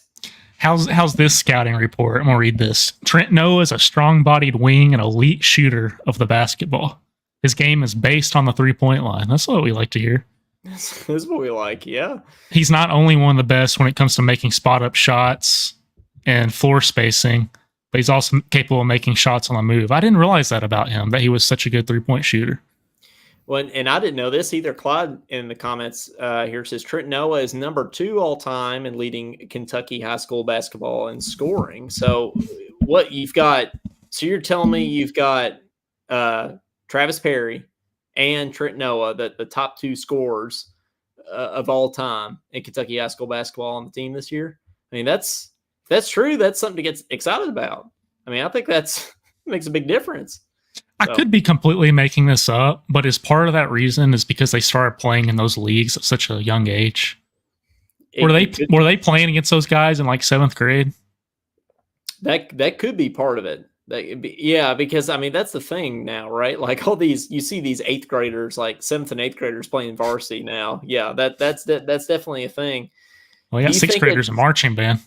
how's this scouting report? I'm going to read this. Trent Noah is a strong-bodied wing and elite shooter of the basketball. His game is based on the 3-point line. That's what we like to hear. This is what we like, yeah. He's not only one of the best when it comes to making spot-up shots and floor spacing, but he's also capable of making shots on the move. I didn't realize that about him, that he was such a good 3-point shooter. Well, and I didn't know this either. Clyde in the comments here says Trent Noah is number 2 all time in leading Kentucky high school basketball in scoring. So what you've got So you're telling me you've got Travis Perry and Trent Noah, the top 2 scorers of all time in Kentucky high school basketball on the team this year? I mean, that's true. That's something to get excited about. I mean, I think that's makes a big difference. I could be completely making this up, but is part of that reason is because they started playing in those leagues at such a young age? Were they playing against those guys in like 7th grade? That could be part of it. Yeah, because I mean that's the thing now, right? Like all these, you see these 8th graders, like 7th and 8th graders playing varsity now. Yeah, that's definitely a thing. Well, yeah, 6th graders in marching band.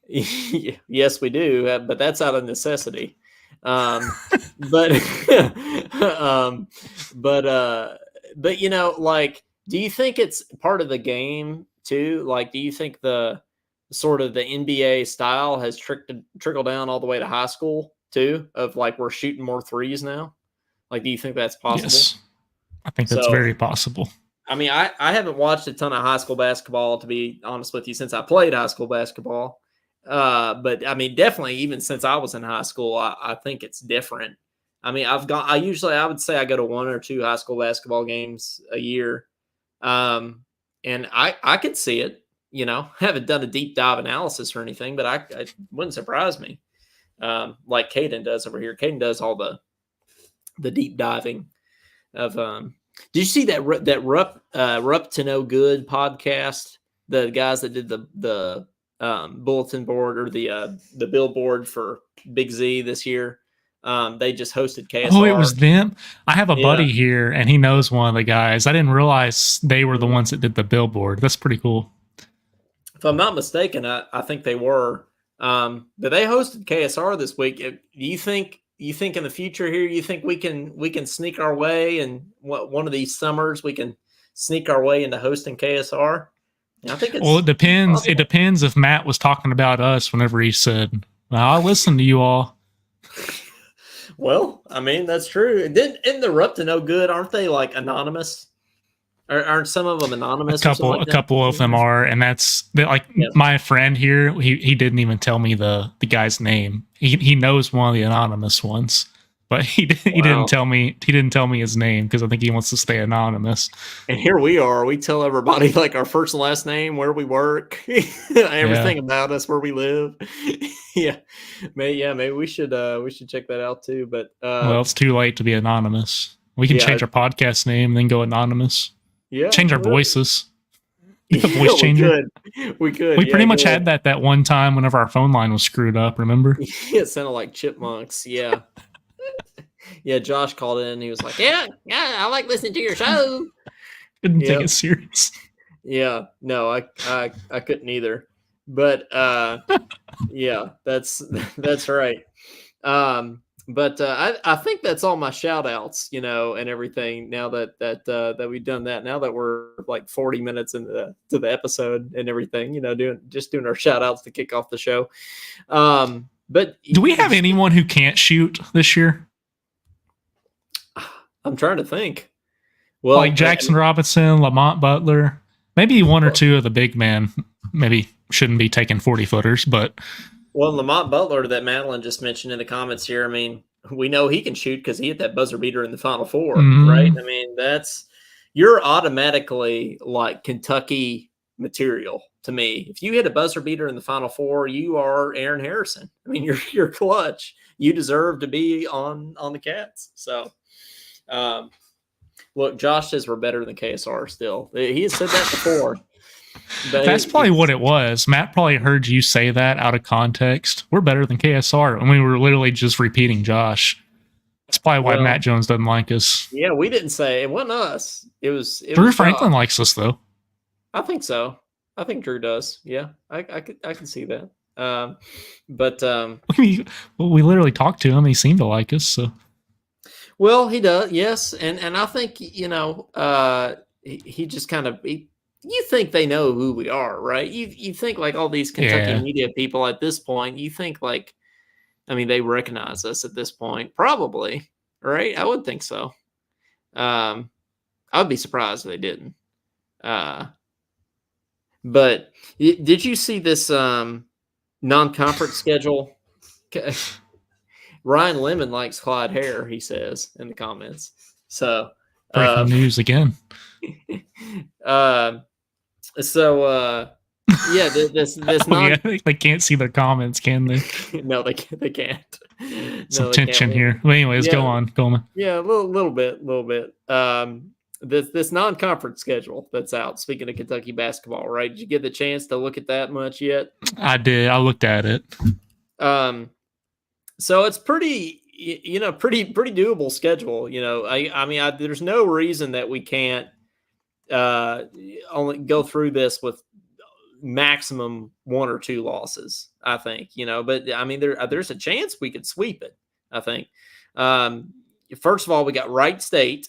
Yes, we do, but that's out of necessity. But but you know, like, do you think it's part of the game too? Like, do you think the sort of the NBA style has trickled down all the way to high school too? Of like we're shooting more threes now. Like, do you think that's possible? Yes, I think that's very possible. I mean, I haven't watched a ton of high school basketball, to be honest with you, since I played high school basketball. But I mean, definitely, even since I was in high school, I think it's different. I mean, I would say I go to 1 or 2 high school basketball games a year. And I could see it, you know, haven't done a deep dive analysis or anything, but it wouldn't surprise me. Like Caden does over here. Caden does all the deep diving of, did you see that Rup to No Good podcast? The guys that did the bulletin board or the billboard for Big Z this year. They just hosted KSR. Oh, it was them. I have a buddy here, and he knows one of the guys. I didn't realize they were the ones that did the billboard. That's pretty cool. If I'm not mistaken, I think they were. But they hosted KSR this week. Do you think in the future here, you think we can sneak our way, and one of these summers we can sneak our way into hosting KSR? I think it depends. Possible. It depends if Matt was talking about us whenever he said, well, "I'll listen to you all." Well, I mean, that's true. And then in the Rup to No Good, aren't they like anonymous? Aren't some of them anonymous? A couple of them are, and that's like my friend here. He didn't even tell me the guy's name. He knows one of the anonymous ones, but he didn't tell me his name because I think he wants to stay anonymous. And here we are. We tell everybody like our first and last name, where we work, everything about us, where we live. Maybe we should check that out too. But well, it's too late to be anonymous. We can change our podcast name and then go anonymous. Yeah, change our voices. The voice changer. We could. We pretty much had that one time whenever our phone line was screwed up. Remember? It sounded like chipmunks. Yeah. Yeah. Josh called in. And he was like, "Yeah, I like listening to your show." Couldn't take it serious. Yeah. No, I couldn't either. But yeah, that's right. But I think that's all my shout outs, you know, and everything now that we've done that. Now that we're like 40 minutes into the episode and everything, you know, doing our shout outs to kick off the show. But do we have anyone who can't shoot this year? I'm trying to think. Well, like Jackson Robinson, Lamont Butler, maybe one or two of the big men maybe shouldn't be taking 40-footers, but well, Lamont Butler that Madeline just mentioned in the comments here, I mean, we know he can shoot because he hit that buzzer beater in the Final Four, right? I mean, you're automatically like Kentucky material to me. If you hit a buzzer beater in the Final Four, you are Aaron Harrison. I mean, you're clutch. You deserve to be on the Cats. So, look, Josh says we're better than KSR still. He has said that before. That's probably what it was. Matt probably heard you say that out of context. We're better than KSR. And we were literally just repeating Josh. That's probably why Matt Jones doesn't like us. Yeah, we didn't say it wasn't us. It was Drew Franklin likes us though. I think so. I think Drew does. Yeah, I can see that. But we literally talked to him. He seemed to like us. So, well, he does. Yes, and I think you know he just kind of. You think they know who we are, right? You think like all these Kentucky media people at this point, you think like, I mean, they recognize us at this point, probably, right? I would think so. I would be surprised if they didn't. But did you see this non-conference schedule? Ryan Lemon likes Clyde Hare, he says in the comments. So Breaking news again. Yeah, this Yeah, they can't see their comments, can they? No, they can't. Some No, they tension can't. here. Well, anyways, Yeah, go on, Coleman. yeah, a little bit. This non-conference schedule that's out. Speaking of Kentucky basketball, right? Did you get the chance to look at that much yet? I did. I looked at it. So it's pretty doable schedule. There's no reason that we can't only go through this with maximum 1 or 2 losses, I think, but I mean, there's a chance we could sweep it, I think. First of all, we got Wright State.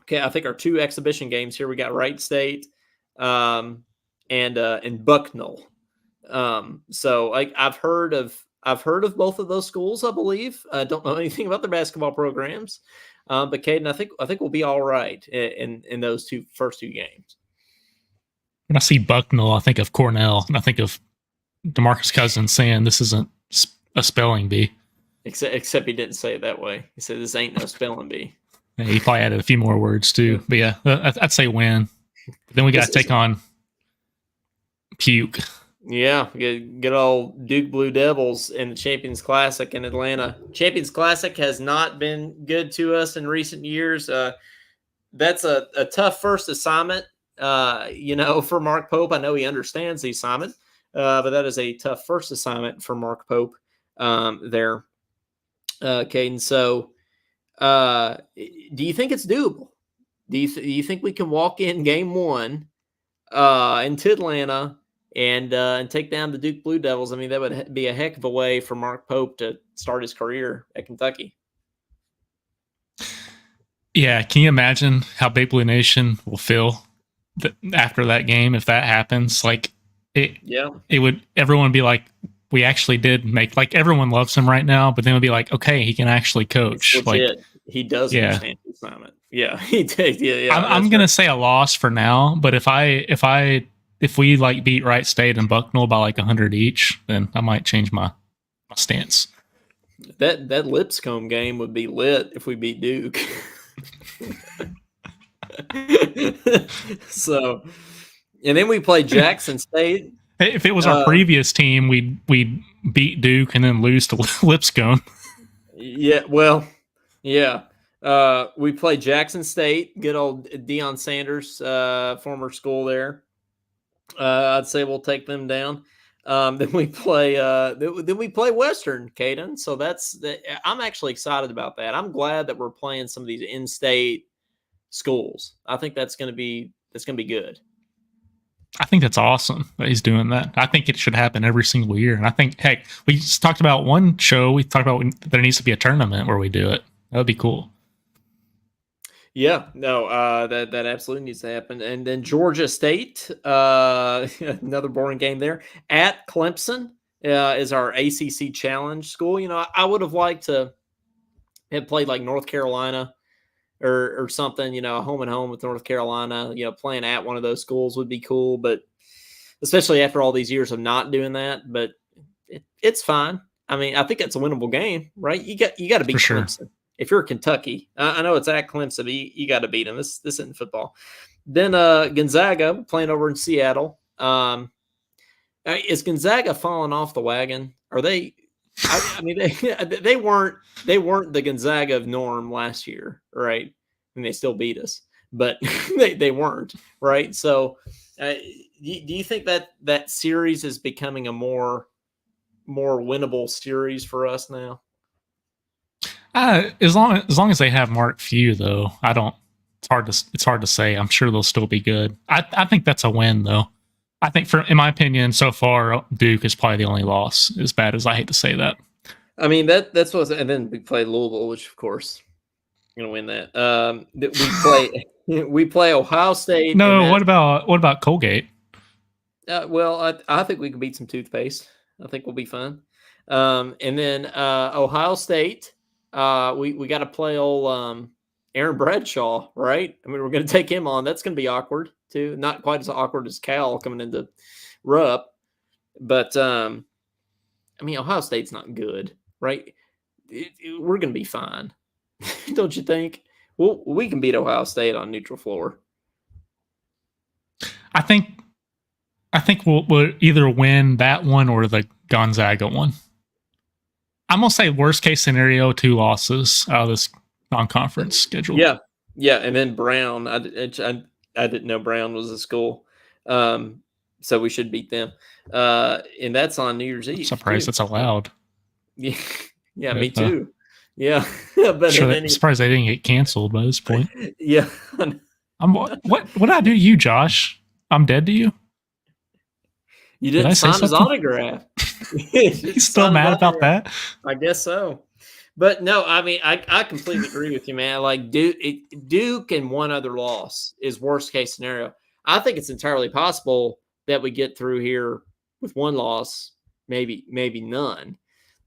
Okay, I think our 2 exhibition games here, we got Wright State and Bucknell. So I've heard of both of those schools, I believe. I don't know anything about their basketball programs. But Caden, I think we'll be all right in those first two games. When I see Bucknell, I think of Cornell, and I think of DeMarcus Cousins saying this isn't a spelling bee. Except he didn't say it that way. He said this ain't no spelling bee. Yeah, he probably added a few more words too. But yeah, I'd say win. But then we got to take on Puke. Yeah, good old Duke Blue Devils in the Champions Classic in Atlanta. Champions Classic has not been good to us in recent years. That's a tough first assignment, for Mark Pope. I know he understands the assignment, but that is a tough first assignment for Mark Pope there, Caden. So do you think it's doable? Do you think we can walk in game 1 into Atlanta and take down the Duke Blue Devils? I mean, that would be a heck of a way for Mark Pope to start his career at Kentucky. Yeah, can you imagine how Big Blue Nation will feel after that game if that happens? Like, it would. Everyone would be like, "We actually did make." Like, everyone loves him right now, but then it would be like, "Okay, he can actually coach." Like, he does understand the assignment. Yeah, he did. Yeah. I'm gonna say a loss for now, but if we like beat Wright State and Bucknell by like 100 each, then I might change my stance. That Lipscomb game would be lit if we beat Duke. So, and then we play Jackson State. If it was our previous team, we'd beat Duke and then lose to Lipscomb. Yeah, well, yeah. We play Jackson State, good old Deion Sanders, former school there. I'd say we'll take them down. Then we play Western, Caden. So I'm actually excited about that. I'm glad that we're playing some of these in-state schools. I think that's going to be good. I think that's awesome that he's doing that. I think it should happen every single year. And I think, heck, we just talked about one show. We talked about there needs to be a tournament where we do it. That would be cool. Yeah, no, that absolutely needs to happen. And then Georgia State, another boring game there at Clemson is our ACC Challenge school. I would have liked to have played like North Carolina or something. Home and home with North Carolina. Playing at one of those schools would be cool, but especially after all these years of not doing that. But it's fine. I mean, I think it's a winnable game, right? You got to beat Clemson. Sure. If you're Kentucky, I know it's at Clemson, but you got to beat them. This isn't football. Then Gonzaga playing over in Seattle. Is Gonzaga falling off the wagon? Are they? I mean, they weren't the Gonzaga of norm last year, right? I mean, they still beat us, but they weren't, right? So, do you think that series is becoming a more winnable series for us now? As long as they have Mark Few, though, I don't. It's hard to say. I'm sure they'll still be good. I think that's a win, though. I think, in my opinion, so far Duke is probably the only loss. As bad as I hate to say that. I mean that's what. And then we play Louisville, which of course we're gonna win that. We play Ohio State. No, what about Colgate? Well, I think we can beat some toothpaste. I think we'll be fun. And then Ohio State. We got to play old Aaron Bradshaw, right? I mean, we're going to take him on. That's going to be awkward too. Not quite as awkward as Cal coming into Rupp, but I mean, Ohio State's not good, right? we're going to be fine. Don't you think? Well, we can beat Ohio State on neutral floor. I think we'll either win that one or the Gonzaga one. I'm gonna say worst case scenario, 2 losses out of this non-conference schedule. Yeah, and then Brown. I didn't know Brown was a school, so we should beat them. And that's on New Year's Eve. I'm surprised that's allowed. Yeah, me too. Yeah, but surprised they didn't get canceled by this point. Yeah, what did I do to you, Josh? I'm dead to you. You didn't sign his autograph. He's still mad about that? I guess so. But no, I mean, I completely agree with you, man. Like Duke and one other loss is worst case scenario. I think it's entirely possible that we get through here with 1 loss, maybe none.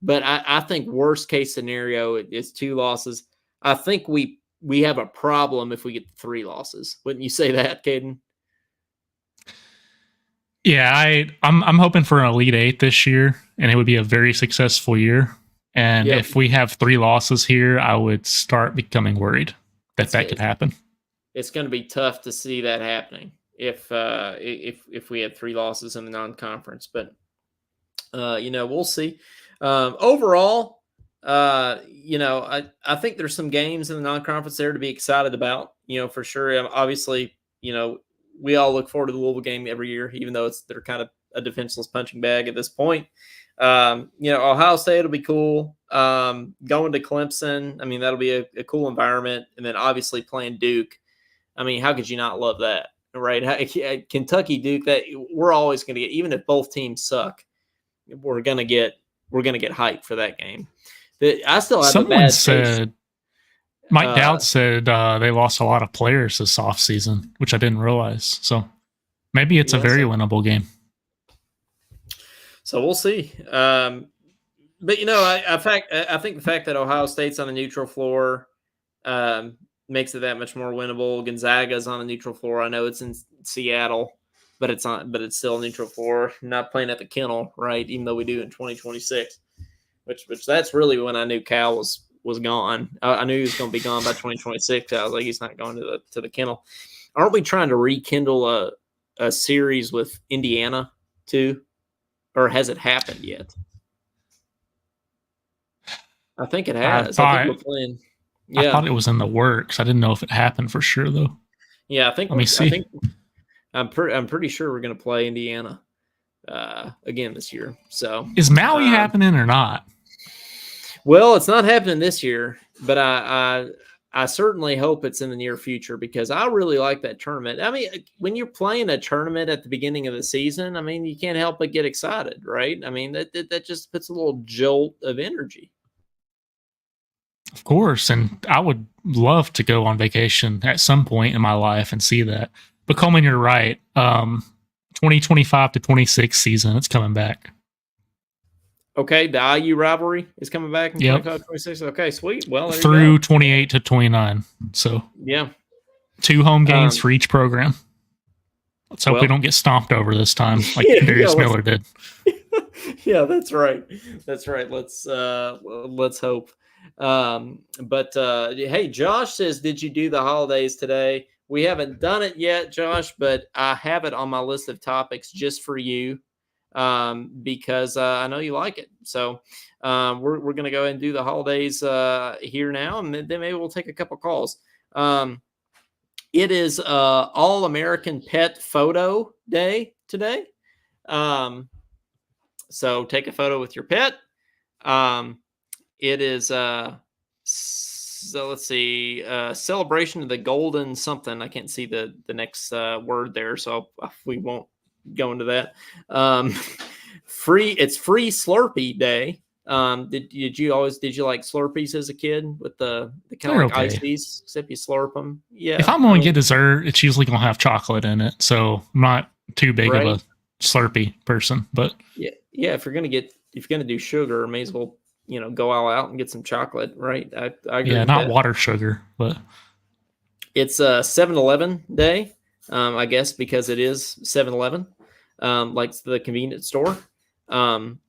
But I think worst case scenario is 2 losses. I think we have a problem if we get 3 losses. Wouldn't you say that, Caden? Yeah, I'm hoping for an Elite 8 this year, and it would be a very successful year. And if we have 3 losses here, I would start becoming worried that could happen. It's going to be tough to see that happening if we had 3 losses in the non-conference. But we'll see. Overall, I think there's some games in the non-conference there to be excited about. For sure. Obviously, we all look forward to the Louisville game every year, even though they're kind of a defenseless punching bag at this point. Ohio State will be cool. Going to Clemson, I mean, that'll be a cool environment. And then obviously playing Duke. I mean, how could you not love that, right? Kentucky, Duke, that we're always going to get, even if both teams suck, we're going to get hyped for that game. I still have Someone a bad said, taste. Mike Dowd said they lost a lot of players this offseason, which I didn't realize. So maybe it's a very winnable game. So we'll see. But I think the fact that Ohio State's on the neutral floor makes it that much more winnable. Gonzaga's on the neutral floor. I know it's in Seattle, but it's still a neutral floor. Not playing at the Kennel, right? Even though we do in 2026, which that's really when I knew Cal was gone. I knew he was going to be gone by 2026. I was like, he's not going to the Kennel. Aren't we trying to rekindle a series with Indiana too? Or has it happened yet? I think it has. I think we're playing. Yeah. I thought it was in the works. I didn't know if it happened for sure, though. Yeah, I think. Let me see. I'm pretty sure we're going to play Indiana again this year. So is Maui happening or not? Well, it's not happening this year, but I certainly hope it's in the near future because I really like that tournament. I mean, when you're playing a tournament at the beginning of the season, I mean, you can't help but get excited, right? I mean, that just puts a little jolt of energy. Of course, and I would love to go on vacation at some point in my life and see that. But Coleman, you're right. 2025 to 26 season, it's coming back. Okay, the IU rivalry is coming back in 25, 26. Okay, sweet. Well, through 28 to 29. So yeah, 2 home games for each program. Let's hope we don't get stomped over this time, like Darius Miller did. Yeah, that's right. That's right. Let's hope. But hey, Josh says, "Did you do the holidays today?" We haven't done it yet, Josh, but I have it on my list of topics just for you. Because I know you like it. So we're going to go ahead and do the holidays here now, and then maybe we'll take a couple calls. It is All-American Pet Photo Day today. So take a photo with your pet. It is, so let's see, celebration of the golden something. I can't see the next word there, so we won't go into that. It's free Slurpee Day. Did you like Slurpees as a kid with the kind of like ices, except you slurp them? Yeah. If I'm going to get dessert, it's usually going to have chocolate in it, so I'm not too big of a Slurpee person. But yeah. If you're gonna do sugar, may as well go all out and get some chocolate, right? I agree. Yeah, not water sugar, but it's 7-Eleven Day, I guess, because it is 7-Eleven. Like the convenience store.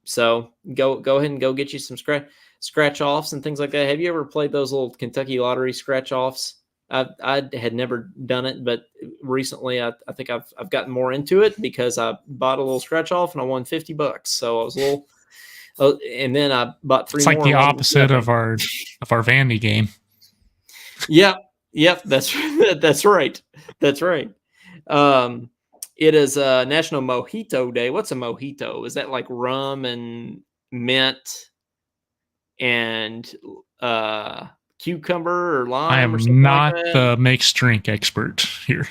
So go ahead and go get you some scratch. scratch offs and things like that. Have you ever played those little Kentucky Lottery scratch offs? I had never done it, but recently I think I've gotten more into it because I bought a little scratch off and I won $50. So I was a little, and then I bought three It's like more the and won opposite nothing. of our Vandy game. Yep, that's that's right, that's right. Um, it is National Mojito Day. What's a mojito? Is that like rum and mint and cucumber or I lime or am something like not that? the mixed drink expert here.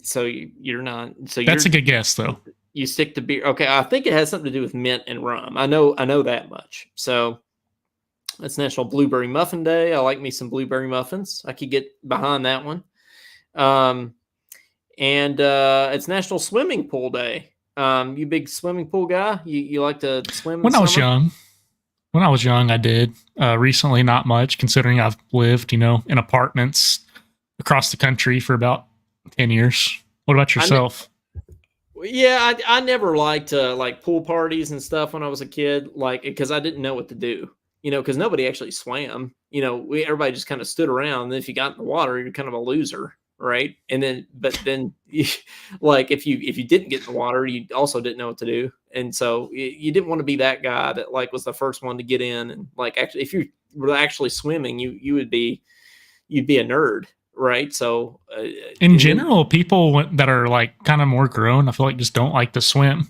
So you're not. So That's a good guess, though. you stick to beer. Okay, I think it has something to do with mint and rum. I know that much. So it's National Blueberry Muffin Day. I like me some blueberry muffins. I could get behind that one. Um, and it's National Swimming Pool Day. You big swimming pool guy? You like to swim in the When I was summer? young, I did. Recently, not much, considering I've lived, in apartments across the country for about 10 years. What about yourself? Yeah, I never liked like pool parties and stuff when I was a kid, like because I didn't know what to do, because nobody actually swam. Everybody just kind of stood around. And if you got in the water, you're kind of a loser, right? And then, but then, like if you didn't get in the water, you also didn't know what to do, and so you didn't want to be that guy that like was the first one to get in. And like actually, if you were actually swimming, you'd be a nerd, right? So In and then general, people that are like kind of more grown, I feel like just don't like to swim.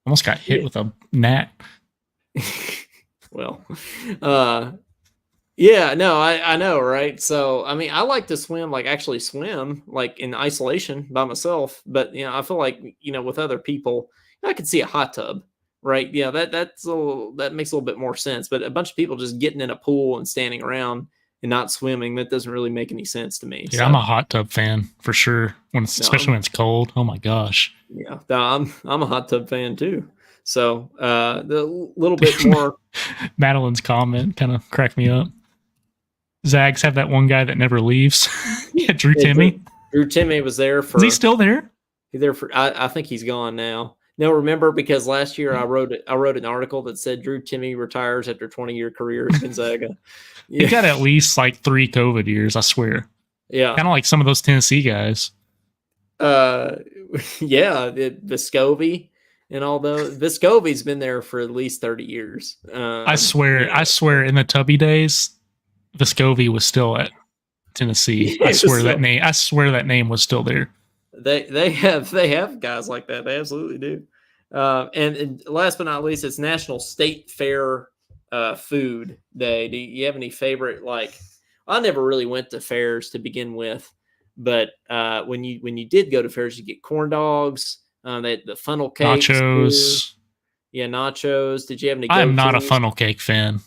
Almost got hit yeah. with a gnat. Well, uh, yeah, no, I know, right? So, I mean, I like to swim, like actually swim, like in isolation by myself. But I feel like with other people, I could see a hot tub, right? Yeah, that makes a little bit more sense. But a bunch of people just getting in a pool and standing around and not swimming, that doesn't really make any sense to me. Yeah, I'm So, a hot tub fan for sure. Especially no, when it's cold. Oh my gosh. yeah, no, I'm a hot tub fan too. So, the little bit more. Madeline's comment kind of cracked me up. Zags have that one guy that never leaves. Yeah, Drew Yeah, Timmy. Drew Timmy was there Is he for. still there? I think he's gone now. No, remember because last year I wrote an article that said Drew Timmy retires after 20-year career at Gonzaga. He Yeah, got at least like 3 COVID years, I swear. yeah, Kind of like some of those Tennessee guys. uh, yeah. Vescovi and all those. Vescovi's been there for at least 30 years. I swear in the Tubby days, Vescovi was still at Tennessee. I swear so that name was still there. they have guys like that. They absolutely do. And last but not least, it's National State Fair Food Day. Do you have any favorite? Like, I never really went to fairs to begin with, but when you did go to fairs, you get corn dogs, the funnel cakes too. Nachos. Yeah, nachos. Did you have any I am not a go-tos? funnel cake fan.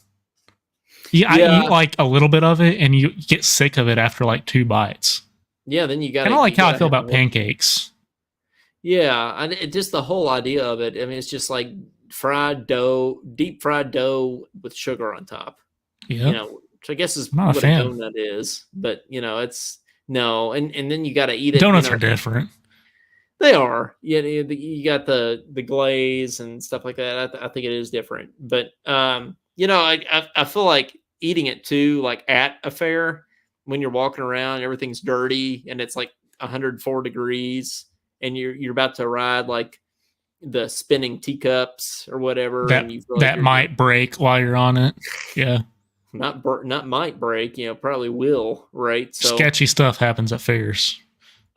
Yeah, I eat Yeah, like a little bit of it and you get sick of it after like 2 bites. yeah. Then you Kind gotta of like you how I gotta feel have about more. pancakes. Yeah, and just the whole idea of it. I mean, it's just like fried dough, deep fried dough with sugar on top. Yep. Which I guess is I'm not a what a fan. donut is. But it's no, and then you got to eat it. Donuts are different. They are. Yeah, you got the glaze and stuff like that. I think it is different. But I feel like eating it too, like at a fair when you're walking around, everything's dirty and it's like 104 degrees, and you're about to ride like the spinning teacups or whatever, That and you feel like that you're gonna might break while you're on it. Yeah. not might break, probably will, right? So Sketchy stuff happens at fairs.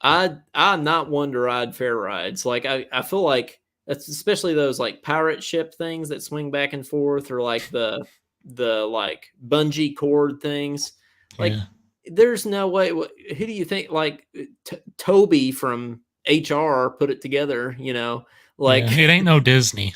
I'm not one to ride fair rides. Like I feel like that's especially those like pirate ship things that swing back and forth, or like the like bungee cord things. Like Yeah. there's no way. Who do you think like Toby from HR put it together? Yeah. Like It ain't no Disney.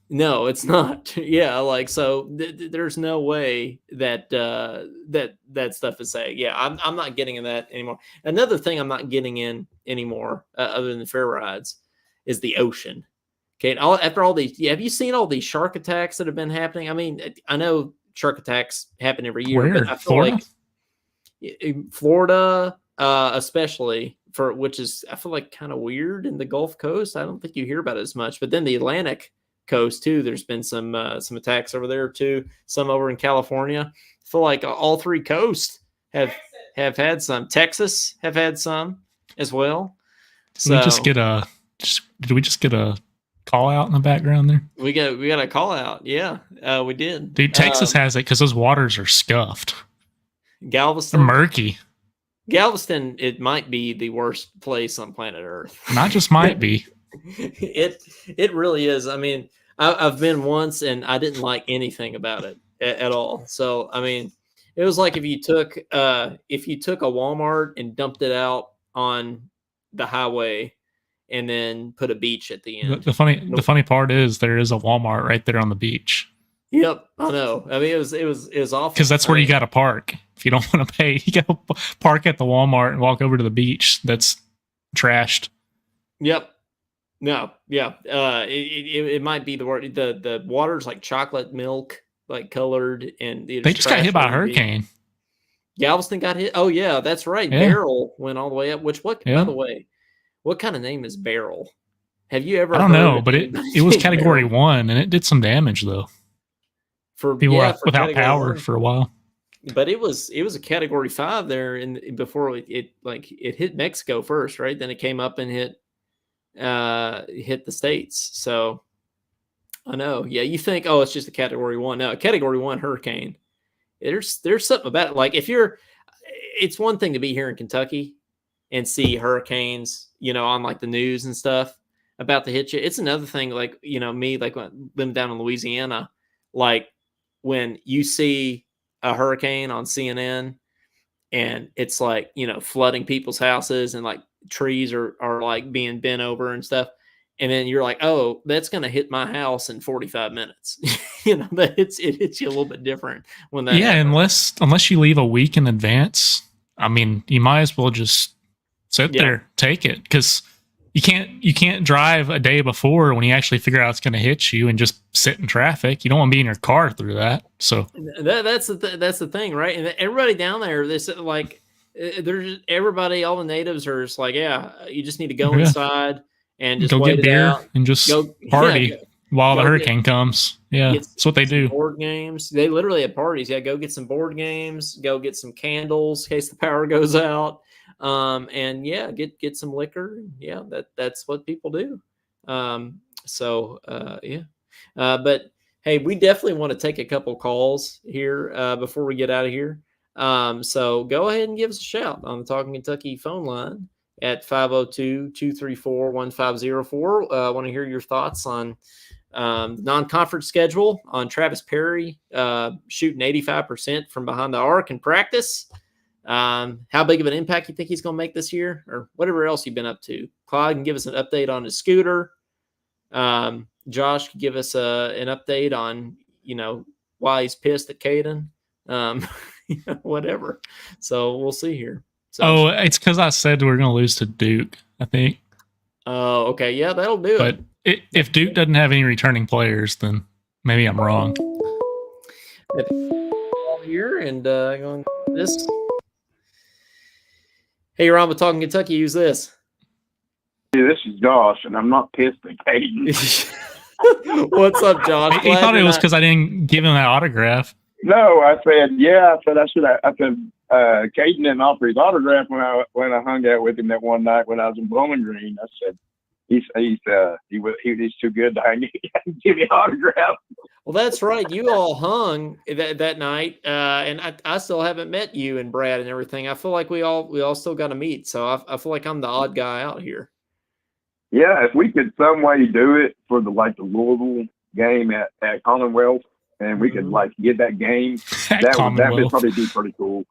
no, it's not. Yeah, like so. There's no way that that stuff is safe. Yeah, I'm not getting in that anymore. Another thing I'm not getting in anymore, other than the fair rides, is the ocean. Okay, and after all these, have you seen all these shark attacks that have been happening? I mean, I know shark attacks happen every year, Where? but I feel Florida? like Florida, especially which is I feel like kind of weird in the Gulf Coast. I don't think you hear about it as much, but then the Atlantic. Coast too. There's been some attacks over there too. Some over in California. I feel like all three coasts have had some. Texas have had some as well. Did we just get a call out in the background there? We got a call out. Yeah, we did. Dude, Texas has it because those waters are scuffed. Galveston, they're murky. Galveston, it might be the worst place on planet Earth. Not just might be. It really is. I mean, I've been once and I didn't like anything about it at all. So I mean, it was like if you took a Walmart and dumped it out on the highway and then put a beach at the end. The funny part is there is a Walmart right there on the beach. Yep, I know. I mean, it was awful because that's where you got to park. If you don't want to pay, you got to park at the Walmart and walk over to the beach that's trashed. Yep. No. Yeah. It might be the word. The water's like chocolate milk, like colored, and they just got hit by a hurricane. Galveston got hit. Oh yeah, that's right. Yeah. Beryl went all the way up. By the way, what kind of name is Beryl? Have you ever? I don't know, but it was Category 1, and it did some damage though. For people without power 1. For a while. But it was a Category 5 there before it hit Mexico first, right? Then it came up and hit the States. So I know. Yeah, you think, oh, it's just a Category 1. No, a Category 1 hurricane. There's something about it. Like it's one thing to be here in Kentucky and see hurricanes, on like the news and stuff about to hit you. It's another thing, like, me, like when living down in Louisiana, like when you see a hurricane on CNN and it's like, flooding people's houses and like trees are like being bent over and stuff. And then you're like, oh, that's going to hit my house in 45 minutes. It hits you a little bit different when that happens. unless you leave a week in advance. I mean, you might as well just sit there, take it, because you can't drive a day before when you actually figure out it's going to hit you and just sit in traffic. You don't want to be in your car through that. So that's the thing, right? And everybody down there, there's like, all the natives are just like, yeah, you just need to go inside and just go wait get beer out. and just party while the hurricane comes. Yeah, that's what they do. Board games. They literally have parties. Yeah, go get some board games. Go get some candles in case the power goes out. And yeah, get some liquor. Yeah, that's what people do. But hey, we definitely want to take a couple calls here before we get out of here. So go ahead and give us a shout on the Talkin' Kentucky phone line at 502-234-1504. I want to hear your thoughts on non-conference schedule, on Travis Perry shooting 85% from behind the arc in practice. How big of an impact you think he's going to make this year, or whatever else you've been up to. Clyde can give us an update on his scooter. Josh can give us an update on, why he's pissed at Caden. Whatever. So we'll see here. So, it's because I said we're going to lose to Duke, I think. Oh, okay. Yeah, that'll do it. But if Duke doesn't have any returning players, then maybe I'm wrong. Here and going this. Hey, you're on with Talkin' Kentucky. Who's this? Hey, this is Josh, and I'm not pissed at Caden. What's up, Josh? He thought it was because I didn't give him that autograph. No, I said, I said, Caden didn't offer his autograph when I hung out with him that one night when I was in Bowling Green. I said, he's too good to give me an autograph. Well, that's right. You all hung that night, and I still haven't met you and Brad and everything. I feel like we all still got to meet. So I feel like I'm the odd guy out here. Yeah, if we could some way do it for the Louisville game at Commonwealth, and we could get that game, that would probably be pretty cool.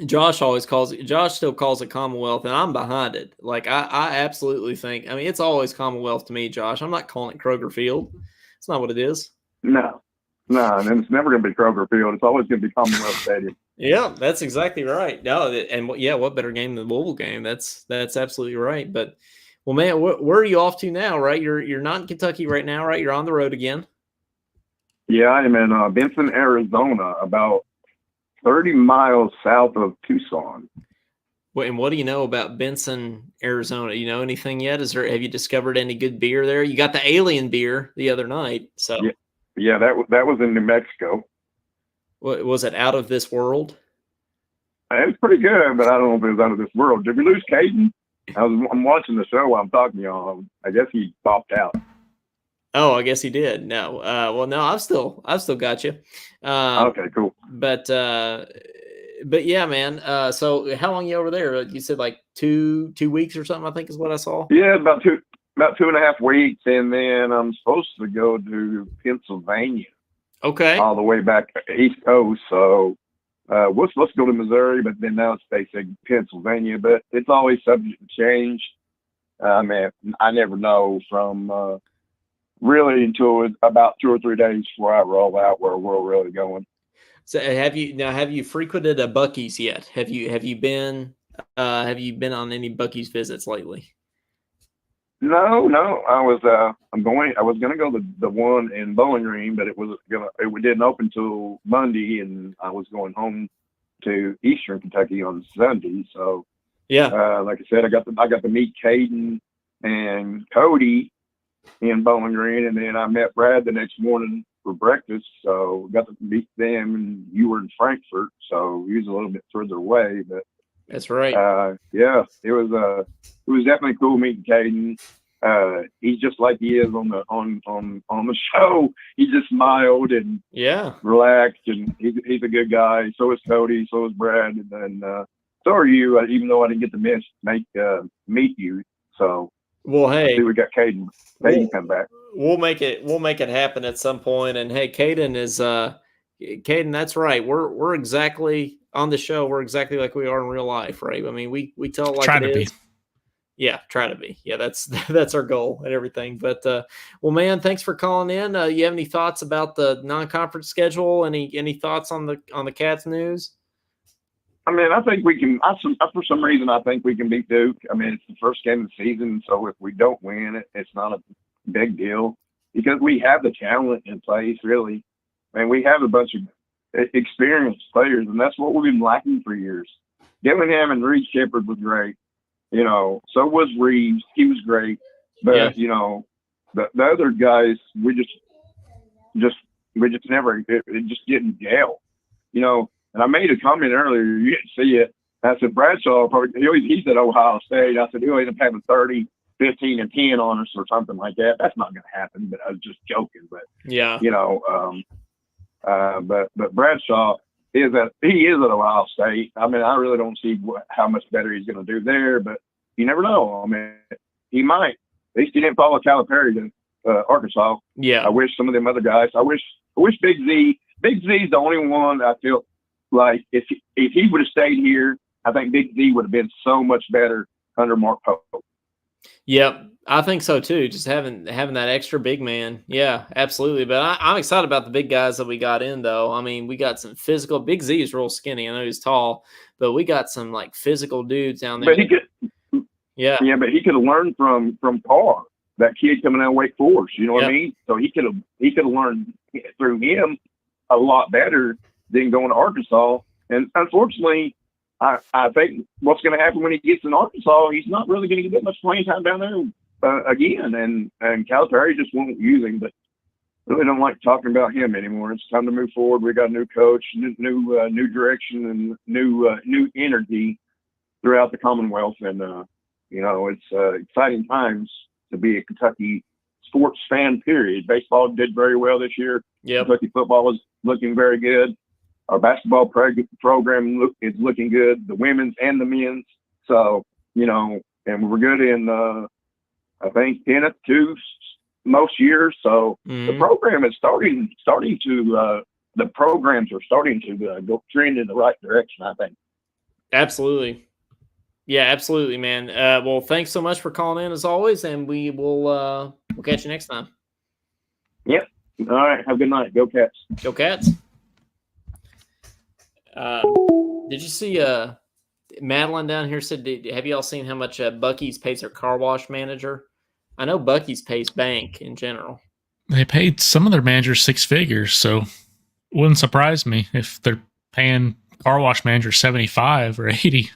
Josh still calls it Commonwealth, and I'm behind it. Like I absolutely think. I mean, it's always Commonwealth to me, Josh. I'm not calling it Kroger Field. It's not what it is. No, and it's never going to be Kroger Field. It's always going to be Commonwealth Stadium. Yeah, that's exactly right. No, and what better game than the Louisville game? That's absolutely right. But well, man, where are you off to now? Right, you're not in Kentucky right now, right? You're on the road again. Yeah, I'm in Benson, Arizona, about 30 miles south of Tucson. And what do you know about Benson, Arizona? You know anything yet? Have you discovered any good beer there? You got the alien beer the other night. So yeah, that was in New Mexico. was it out of this world? It was pretty good, but I don't know if it was out of this world. Did we lose Caden? I'm watching the show while I'm talking to y'all. I guess he popped out. Oh, I guess he did. No. Well, no, I've still got you. Okay, cool. But yeah, man. So how long you over there? You said like 2 weeks or something, I think is what I saw. Yeah, about 2.5 weeks, and then I'm supposed to go to Pennsylvania. Okay. All the way back East Coast. So we're supposed to go to Missouri, but then now they say Pennsylvania. But it's always subject to change. I mean, I never know from really until about 2 or 3 days before I roll out where we're really going. So have you frequented a Buc-ee's yet? Have you been on any Buc-ee's visits lately? No. I was gonna go to the one in Bowling Green, but it didn't open till Monday, and I was going home to Eastern Kentucky on Sunday. So yeah, like I said, I got to meet Caden and Cody in Bowling Green, and then I met Brad the next morning for breakfast. So got to meet them, and you were in Frankfurt, so he was a little bit further away, but that's right. Yeah, it was definitely cool meeting Caden. He's just like he is on the show. He just smiled and relaxed, and he's a good guy. So is Cody, so is Brad, and then so are you. Even though I didn't get to meet you, so well, hey, we got Caden. Caden come back. We'll make it happen at some point. And hey, Caden, that's right. We're exactly on the show. We're exactly like we are in real life, right? I mean, we tell it like try it to is. Be. Yeah, try to be. Yeah, that's our goal and everything. But well, man, thanks for calling in. You have any thoughts about the non-conference schedule? Any thoughts on the Cats news? I mean, I think we can. For some reason, I think we can beat Duke. I mean, it's the first game of the season, so if we don't win it, it's not a big deal because we have the talent in place. Really, I mean, we have a bunch of experienced players, and that's what we've been lacking for years. Dillingham and Reed Shepherd was great. You know, so was Reeves. He was great, but you know, the other guys, we just never. It just didn't gel. You know. And I made a comment earlier, you didn't see it. I said, Bradshaw, he's at Ohio State. I said, he'll end up having 30, 15, and 10 on us or something like that. That's not going to happen, but I was just joking. But, yeah, you know, but Bradshaw he is at Ohio State. I mean, I really don't see how much better he's going to do there, but you never know. I mean, he might. At least he didn't follow Calipari to Arkansas. Yeah. I wish some of them other guys, I wish Big Z's the only one I feel like if he would have stayed here, I think Big Z would have been so much better under Mark Pope. Yep, I think so too. Just having that extra big man. Yeah, absolutely. But I'm excited about the big guys that we got in, though. I mean, we got some physical. Big Z is real skinny. I know he's tall, but we got some like physical dudes down there. But he could. Yeah. But he could have learned from Carr, that kid coming out of Wake Forest. You know what I mean? So he could have learned through him a lot better than going to Arkansas. And unfortunately, I think what's going to happen when he gets in Arkansas, he's not really going to get that much playing time down there again. And Calipari just won't use him, but really don't like talking about him anymore. It's time to move forward. We got a new coach, new direction, and new energy throughout the Commonwealth. And you know, it's exciting times to be a Kentucky sports fan. Period. Baseball did very well this year. Yeah, Kentucky football was looking very good. Our basketball program is looking good, the women's and the men's. So, you know, and we're good in, I think, 10 up to most years. So the program is starting to, the programs are starting to go trend in the right direction, I think. Absolutely. Yeah, absolutely, man. Well, thanks so much for calling in as always, and we'll catch you next time. Yep. All right. Have a good night. Go Cats. Go Cats. Did you see Madeline down here said, have you all seen how much Buc-ee's pays their car wash manager? I know Buc-ee's pays bank in general. They paid some of their managers 6 figures, so it wouldn't surprise me if they're paying car wash manager 75 or 80.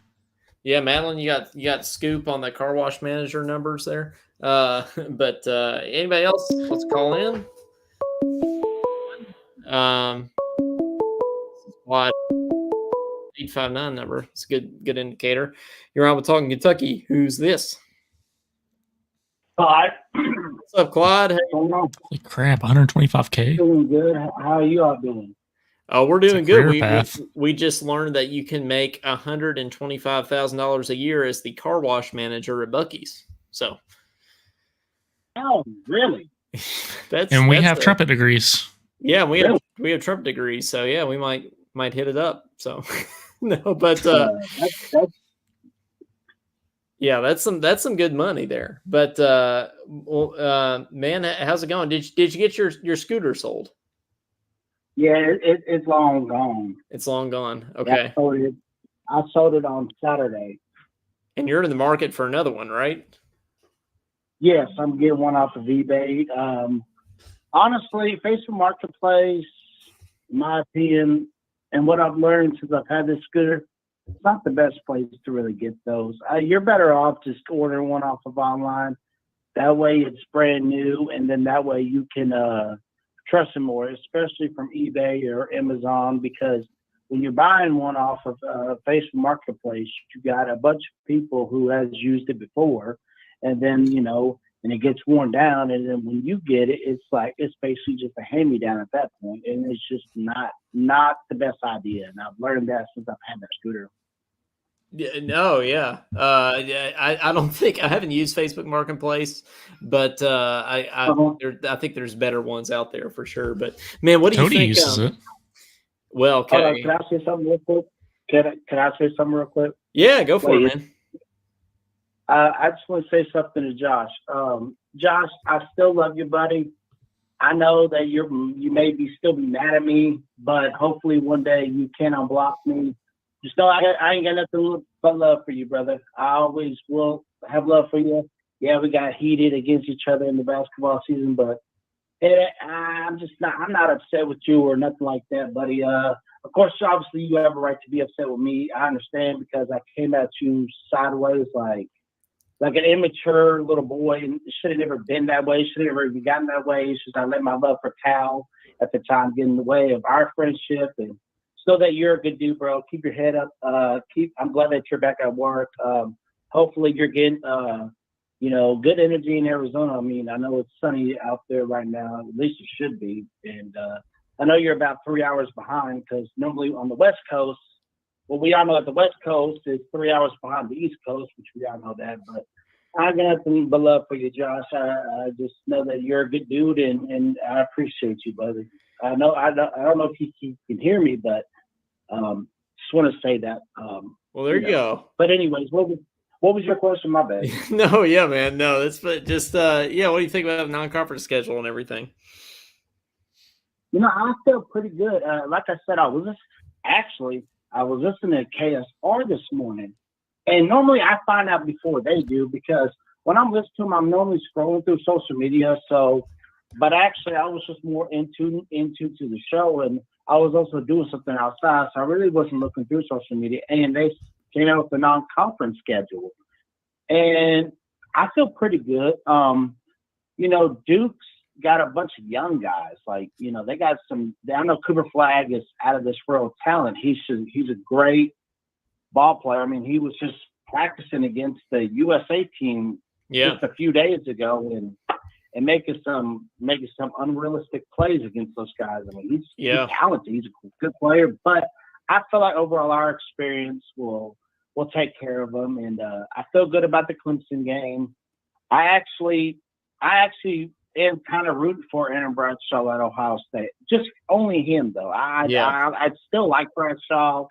Yeah, Madeline, you got scoop on the car wash manager numbers there. But anybody else wants to call in? Squad 859 number. It's a good indicator. You're on with Talking Kentucky. Who's this? Hi. What's up, Clyde? Hey. Holy crap, 125K. Doing good. How are you all doing? Oh, we're doing It's a good. career path. We just learned that you can make $125,000 a year as the car wash manager at Buc-ee's. So Oh, really? And we have trumpet degrees. Yeah, we have trumpet degrees. So yeah, we might hit it up. So no, but That's yeah, that's some good money there. But man, how's it going? Did you get your scooter sold? yeah. It's long gone. It's long gone. Yeah, Okay. I sold it on Saturday. And you're in the market for another one, right? Yes, I'm getting one off of eBay. Honestly, Facebook Marketplace, in my opinion, and what I've learned since I've had this scooter, it's not the best place to really get those. You're better off just ordering one off of online. That way it's brand new, and then that way you can trust them more, especially from eBay or Amazon, because when you're buying one off of Facebook Marketplace, you got a bunch of people who has used it before, and then and it gets worn down, and then when you get it, it's basically just a hand-me-down at that point, and it's just not the best idea. And I've learned that since I've had that scooter. Yeah, no, yeah. I don't think I haven't used Facebook Marketplace, but I think there's better ones out there for sure. But man, what do you Cody think? uses it. Well, okay. Can I say something real quick? Can I say something real quick? Yeah, go for it, man. I just want to say something to Josh. Josh, I still love you, buddy. I know that you may still be mad at me, but hopefully one day you can unblock me. Just know I ain't got nothing but love for you, brother. I always will have love for you. Yeah, we got heated against each other in the basketball season, but I'm not upset with you or nothing like that, buddy. Of course, obviously you have a right to be upset with me. I understand because I came at you sideways like an immature little boy, and it should have never been that way. Should have never even gotten that way. It's just I let my love for Cal at the time get in the way of our friendship. And so that you're a good dude, bro. Keep your head up. I'm glad that you're back at work. Hopefully you're getting good energy in Arizona. I mean, I know it's sunny out there right now. At least it should be. And I know you're about 3 hours behind because normally on the West Coast, well, we all know that the West Coast is 3 hours behind the East Coast, which we all know that. But I got nothing but love for you, Josh. I just know that you're a good dude, and I appreciate you, brother. I don't know if you can hear me, but just want to say that. Well, there you go. But anyways, what was your question? My bad. No, yeah, man. No, that's just yeah. What do you think about the non-conference schedule and everything? I feel pretty good. Like I said, I was listening to KSR this morning, and normally I find out before they do because when I'm listening to them, I'm normally scrolling through social media. So, but actually, I was just more into the show, and I was also doing something outside, so I really wasn't looking through social media. And they came out with the non-conference schedule, and I feel pretty good. Duke's got a bunch of young guys. They got some. I know Cooper Flagg is out of this world talent. He's a great ball player. I mean, he was just practicing against the USA team just a few days ago and making some unrealistic plays against those guys. I mean, he's talented. He's a good player, but I feel like overall our experience will take care of him, and I feel good about the Clemson game. I actually am kind of rooting for Aaron Bradshaw at Ohio State. Just only him though. I still like Bradshaw.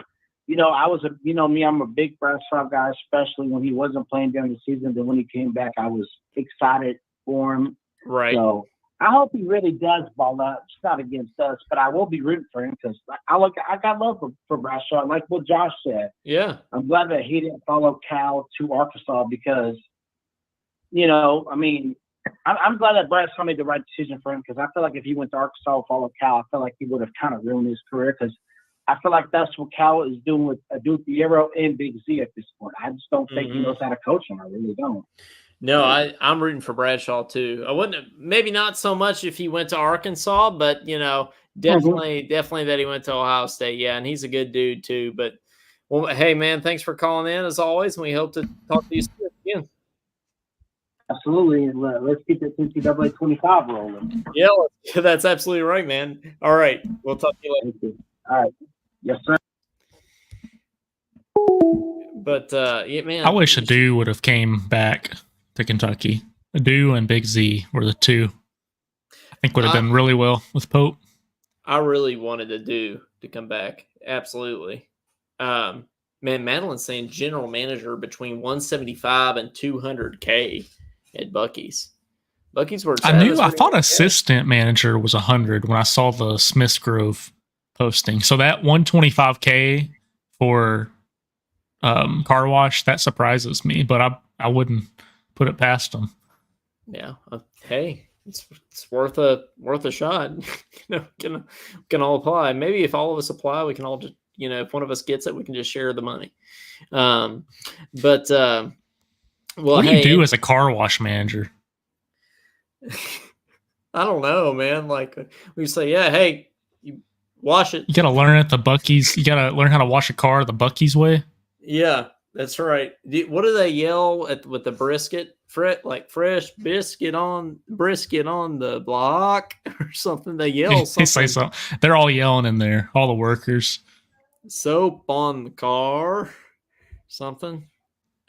I'm a big Bradshaw guy, especially when he wasn't playing during the season. Then when he came back, I was excited for him. Right. So I hope he really does ball up. It's not against us, but I will be rooting for him because I got love for Bradshaw. Like what Josh said. Yeah. I'm glad that he didn't follow Cal to Arkansas because, I'm glad that Bradshaw made the right decision for him because I feel like if he went to Arkansas and followed Cal, I feel like he would have kind of ruined his career because I feel like that's what Cal is doing with Duke Fierro and Big Z at this point. I just don't think he knows how to coach him. I really don't. No, I'm rooting for Bradshaw too. I wouldn't, maybe not so much if he went to Arkansas, but definitely that he went to Ohio State. Yeah, and he's a good dude too. But well, hey man, thanks for calling in as always, and we hope to talk to you soon again. Absolutely, and let's keep the NCAA 25 rolling. Yeah, that's absolutely right, man. All right, we'll talk to you later. Thank you. All right, yes, sir. But yeah, man, I wish Adu would have came back to Kentucky. Adu and Big Z were the two I think would have done really well with Pope. I really wanted Adu to come back. Absolutely. Man, Madeline's saying general manager between 175 and 200K at Buc-ee's. Buc-ee's were. I thought assistant manager was 100 when I saw the Smithsgrove posting. So that 125K for car wash, that surprises me, but I wouldn't put it past them. Yeah. Hey, it's worth a shot. Can all apply. Maybe if all of us apply, we can all just, if one of us gets it, we can just share the money. Well, what do you do as a car wash manager? I don't know, man. Like we say, yeah, hey, you wash it. You got to learn at the Buc-ee's. You got to learn how to wash a car the Buc-ee's way. Yeah, that's right. What do they yell with the brisket? Like fresh brisket on the block or something. They yell something. They say something. They're all yelling in there. All the workers. Soap on the car, something.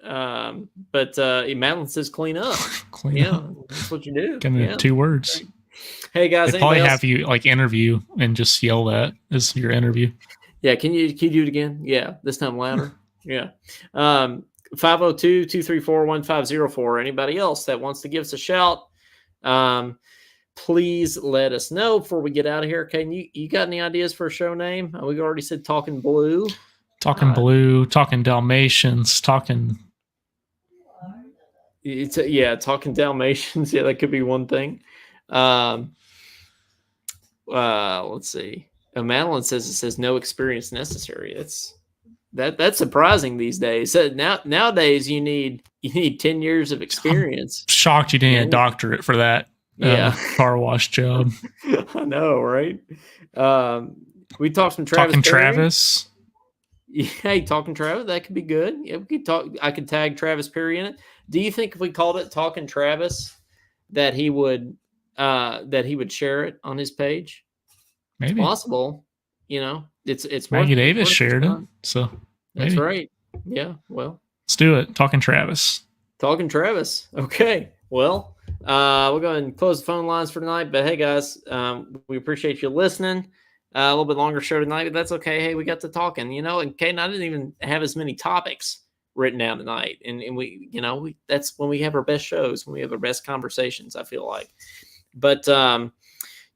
But Madeline says clean up. Clean up. That's what you do. Kind 2 words. Hey guys, they probably have you like interview and just yell that as your interview. Yeah, can you do it again? Yeah, this time louder. Yeah. 502-234-1504. Anybody else that wants to give us a shout, please let us know before we get out of here. Okay, you got any ideas for a show name? We already said Talking Blue. Talking Blue, Talking Dalmatians, Talking... Talking Dalmatians. Yeah, that could be one thing. Let's see. Madeline says no experience necessary. That's surprising these days. So nowadays you need 10 years of experience. I'm shocked you didn't get a doctorate for that car wash job. I know, right? We talked some Travis. Talking Travis. Hey, Talking Travis, that could be good. Yeah, we could talk. I could tag Travis Perry in it. Do you think if we called it Talking Travis, that he would share it on his page? Maybe. It's possible. It's Maggie Davis shared it, so maybe. That's right. Yeah. Well, let's do it. Talking Travis. Talking Travis. Okay. Well, we'll go ahead and close the phone lines for tonight. But hey, guys, we appreciate you listening. A little bit longer show tonight, but that's okay. Hey, we got to talking, and Kate and I didn't even have as many topics written down tonight. And we that's when we have our best shows, when we have our best conversations, I feel like. But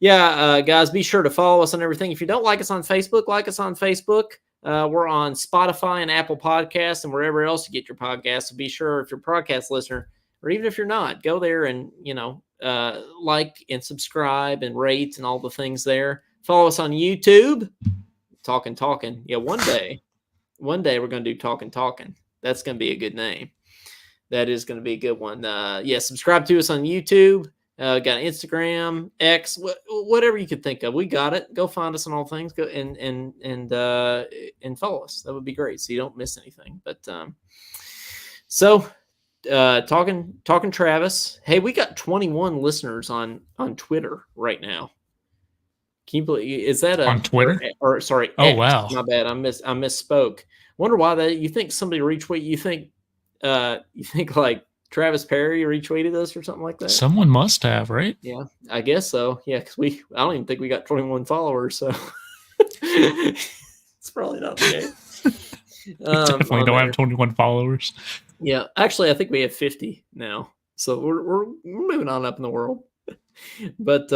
guys, be sure to follow us on everything. If you don't like us on Facebook, like us on Facebook. We're on Spotify and Apple Podcasts and wherever else you get your podcasts. So be sure, if you're a podcast listener, or even if you're not, go there and, like and subscribe and rate and all the things there. Follow us on YouTube. Talkin'. Yeah, one day we're going to do Talkin'. That's going to be a good name. That is going to be a good one. Subscribe to us on YouTube. Got Instagram, X, whatever you could think of. We got it. Go find us on all things. Go and follow us. That would be great, so you don't miss anything. But talking Travis. Hey, we got 21 listeners on Twitter right now. Can you believe? Is that on Twitter? Or sorry. Oh X. wow, my bad. I misspoke. Wonder why that. You think somebody retweet? You think like Travis Perry retweeted us or something like that? Someone must have, right? Yeah, I guess so. Yeah, because I don't even think we got 21 followers, so it's probably not the case. Definitely don't have 21 followers. Yeah, actually, I think we have 50 now, so we're moving on up in the world. But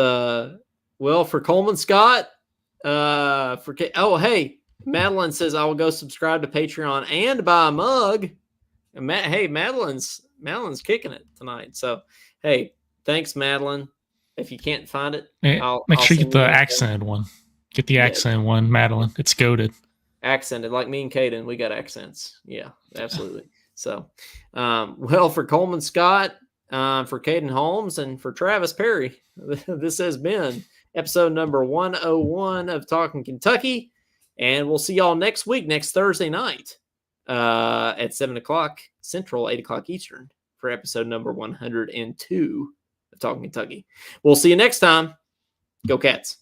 for Coleman Scott, hey, Madeline says I will go subscribe to Patreon and buy a mug. And Madeline's kicking it tonight. So, hey, thanks, Madeline. If you can't find it, make sure you get the accented one. Get the accent one, Madeline. It's goaded. Accented, like me and Caden, we got accents. Yeah, absolutely. So, well, for Coleman Scott, for Caden Holmes, and for Travis Perry, this has been episode number 101 of Talking Kentucky. And we'll see y'all next week, next Thursday night at 7 o'clock Central, 8 o'clock Eastern for episode number 102 of Talking Kentucky. We'll see you next time. Go Cats.